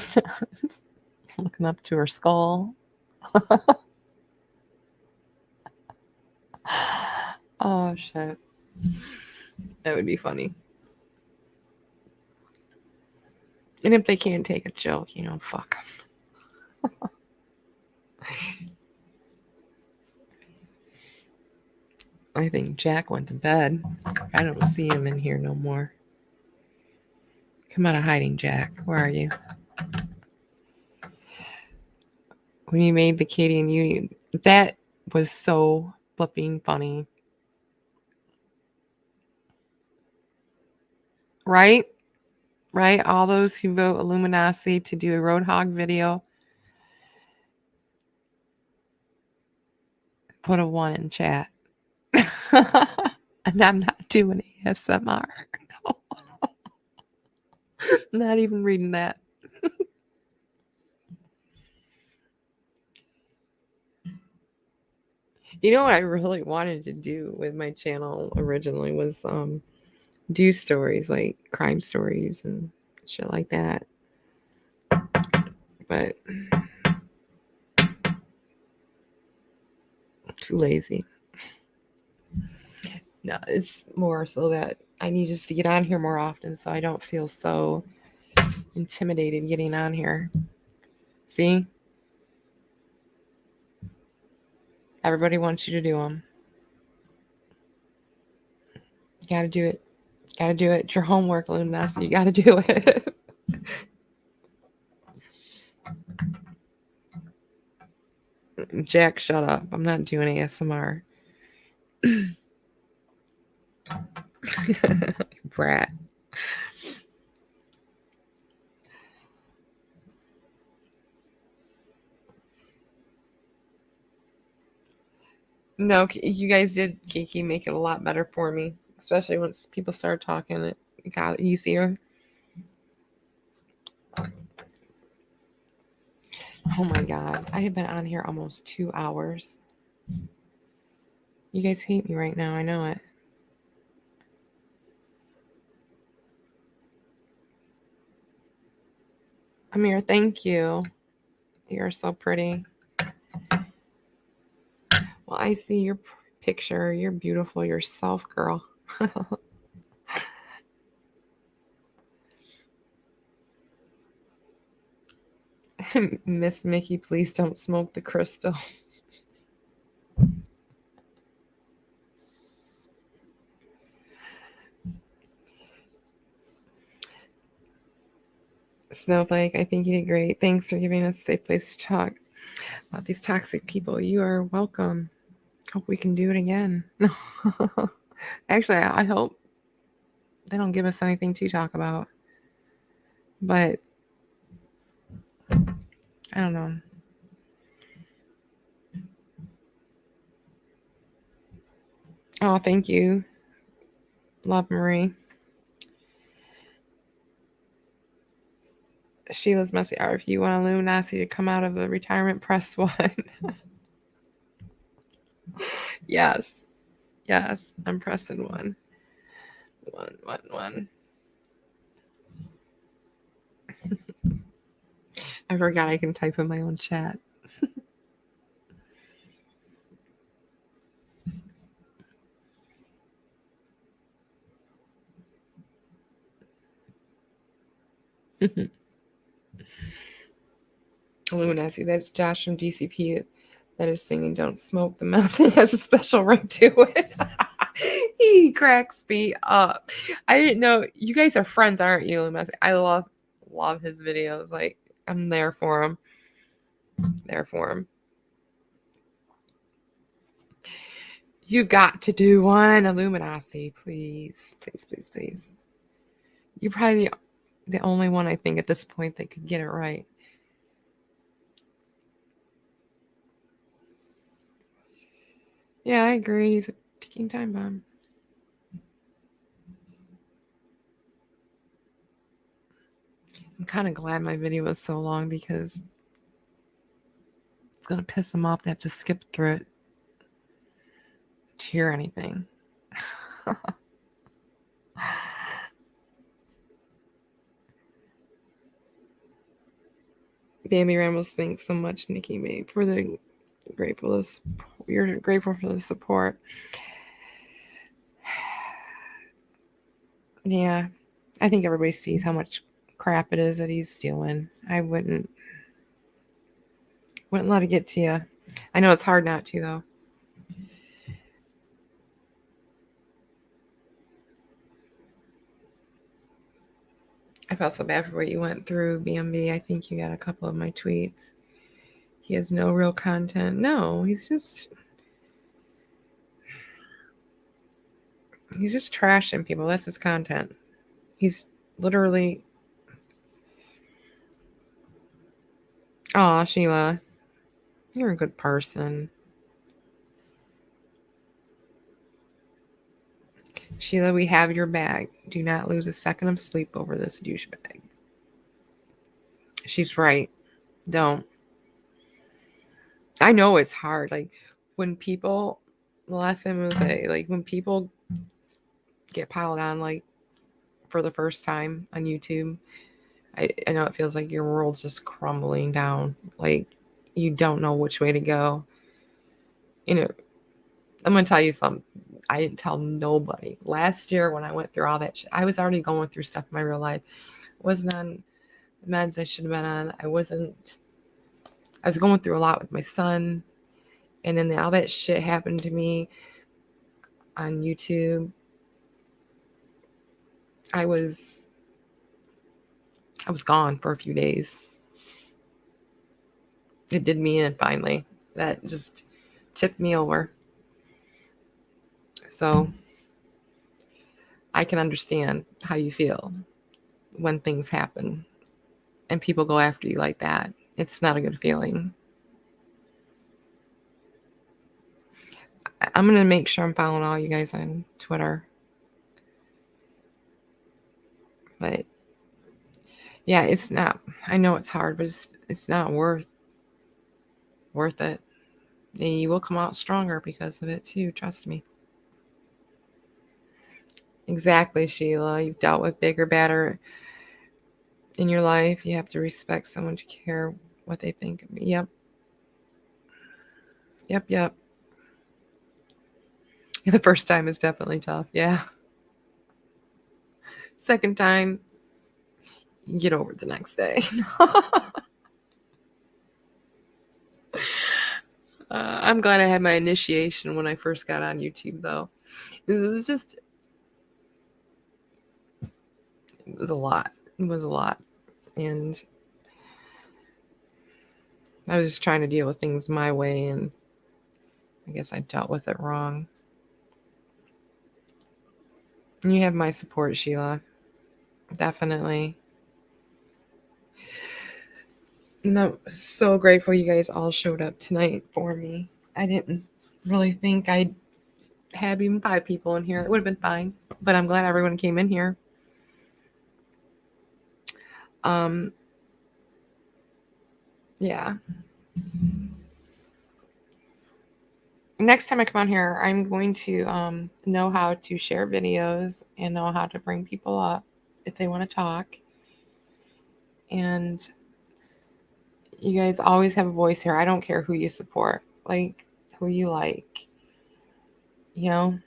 looking up to her skull. Oh shit. That would be funny. And if they can't take a joke, fuck. I think Jack went to bed. I don't see him in here no more. Come out of hiding, Jack. Where are you? When you made the Katie and Union, that was so flipping funny. Right? Right? All those who vote Illuminati to do a Roadhog video, put a 1 in chat. And I'm not doing ASMR. No. Not even reading that. You know what I really wanted to do with my channel originally was do stories, like crime stories and shit like that. But too lazy. No, it's more so that I need just to get on here more often so I don't feel so intimidated getting on here. See? Everybody wants you to do them. You gotta do it. Gotta do it. It's your homework, Luna, so you gotta do it. Jack, shut up. I'm not doing ASMR. Brat. No, you guys did, Kiki, make it a lot better for me. Especially once people started talking, it got easier. Oh my god. I have been on here almost 2 hours. You guys hate me right now. I know it. Amir, thank you. You're so pretty. Well, I see your picture. You're beautiful yourself, girl. Miss Mickey, please don't smoke the crystal. Snowflake, I think you did great. Thanks for giving us a safe place to talk about these toxic people. You are welcome. Hope we can do it again. Actually, I hope they don't give us anything to talk about. But I don't know. Oh, thank you. Love, Marie. Sheila's messy art. If you want Illuminati to come out of the retirement, press 1. Yes. Yes. I'm pressing 1. 1, 1, 1. I forgot I can type in my own chat. Illuminati, that's Josh from GCP that is singing Don't Smoke the Mouth. It has a special ring to it. He cracks me up. I didn't know. You guys are friends, aren't you, Illuminati? I love his videos. Like, I'm there for him. There for him. You've got to do one, Illuminati, please. Please, please, please. You're probably the only one, I think, at this point that could get it right. Yeah, I agree. He's a ticking time bomb. I'm kind of glad my video was so long because it's going to piss them off. They have to skip through it to hear anything. Bambi Rambles, thanks so much, Nikki May, for the gratefulness. You're grateful for the support. Yeah, I think everybody sees how much crap it is that he's stealing. I wouldn't let it get to you. I know it's hard not to, though. I felt so bad for what you went through, BMB. I think you got a couple of my tweets. He has no real content. No, he's just trashing people. That's his content. He's literally. Aw, Sheila, you're a good person. Sheila, we have your bag. Do not lose a second of sleep over this douchebag. She's right. Don't. I know it's hard. Like, when people, the last time I was like, when people get piled on, like, for the first time on YouTube, I know it feels like your world's just crumbling down. Like, you don't know which way to go. You know, I'm going to tell you something. I didn't tell nobody. Last year when I went through all that shit, I was already going through stuff in my real life. I wasn't on the meds I should have been on. I was going through a lot with my son. And then all that shit happened to me on YouTube. I was gone for a few days. It did me in finally. That just tipped me over. So I can understand how you feel when things happen and people go after you like that. It's not a good feeling. I'm going to make sure I'm following all you guys on Twitter. But yeah, it's not, I know it's hard, but it's not worth it. And you will come out stronger because of it too. Trust me. Exactly, Sheila. You've dealt with bigger, badder in your life. You have to respect someone to care what they think of me. Yep. The first time is definitely tough. Yeah. Second time, you get over it the next day. I'm glad I had my initiation when I first got on YouTube, though. It was a lot. It was a lot. And I was just trying to deal with things my way, and I guess I dealt with it wrong. And you have my support, Sheila. Definitely. And I'm so grateful you guys all showed up tonight for me. I didn't really think I'd have even 5 people in here. It would have been fine, but I'm glad everyone came in here. Yeah. Next time I come on here, I'm going to know how to share videos and know how to bring people up if they want to talk. And you guys always have a voice here. I don't care who you support, like who you like, you know,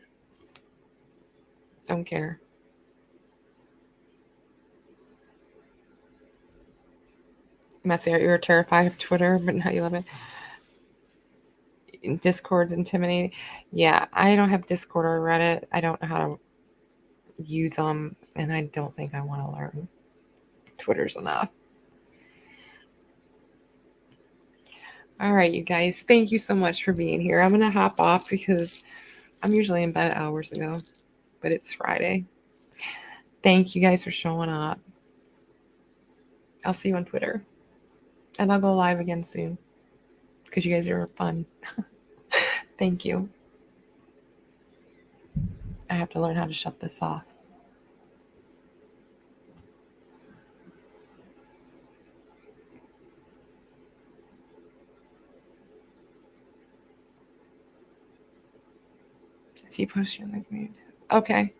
don't care. Messy, you're terrified of Twitter, but now you love it. Discord's intimidating. Yeah, I don't have Discord or Reddit. I don't know how to use them, and I don't think I want to learn. Twitter's enough. All right, you guys, thank you so much for being here. I'm going to hop off because I'm usually in bed hours ago, but it's Friday. Thank you guys for showing up. I'll see you on Twitter, and I'll go live again soon because you guys are fun. Thank you. I have to learn how to shut this off. He posted your link. Okay.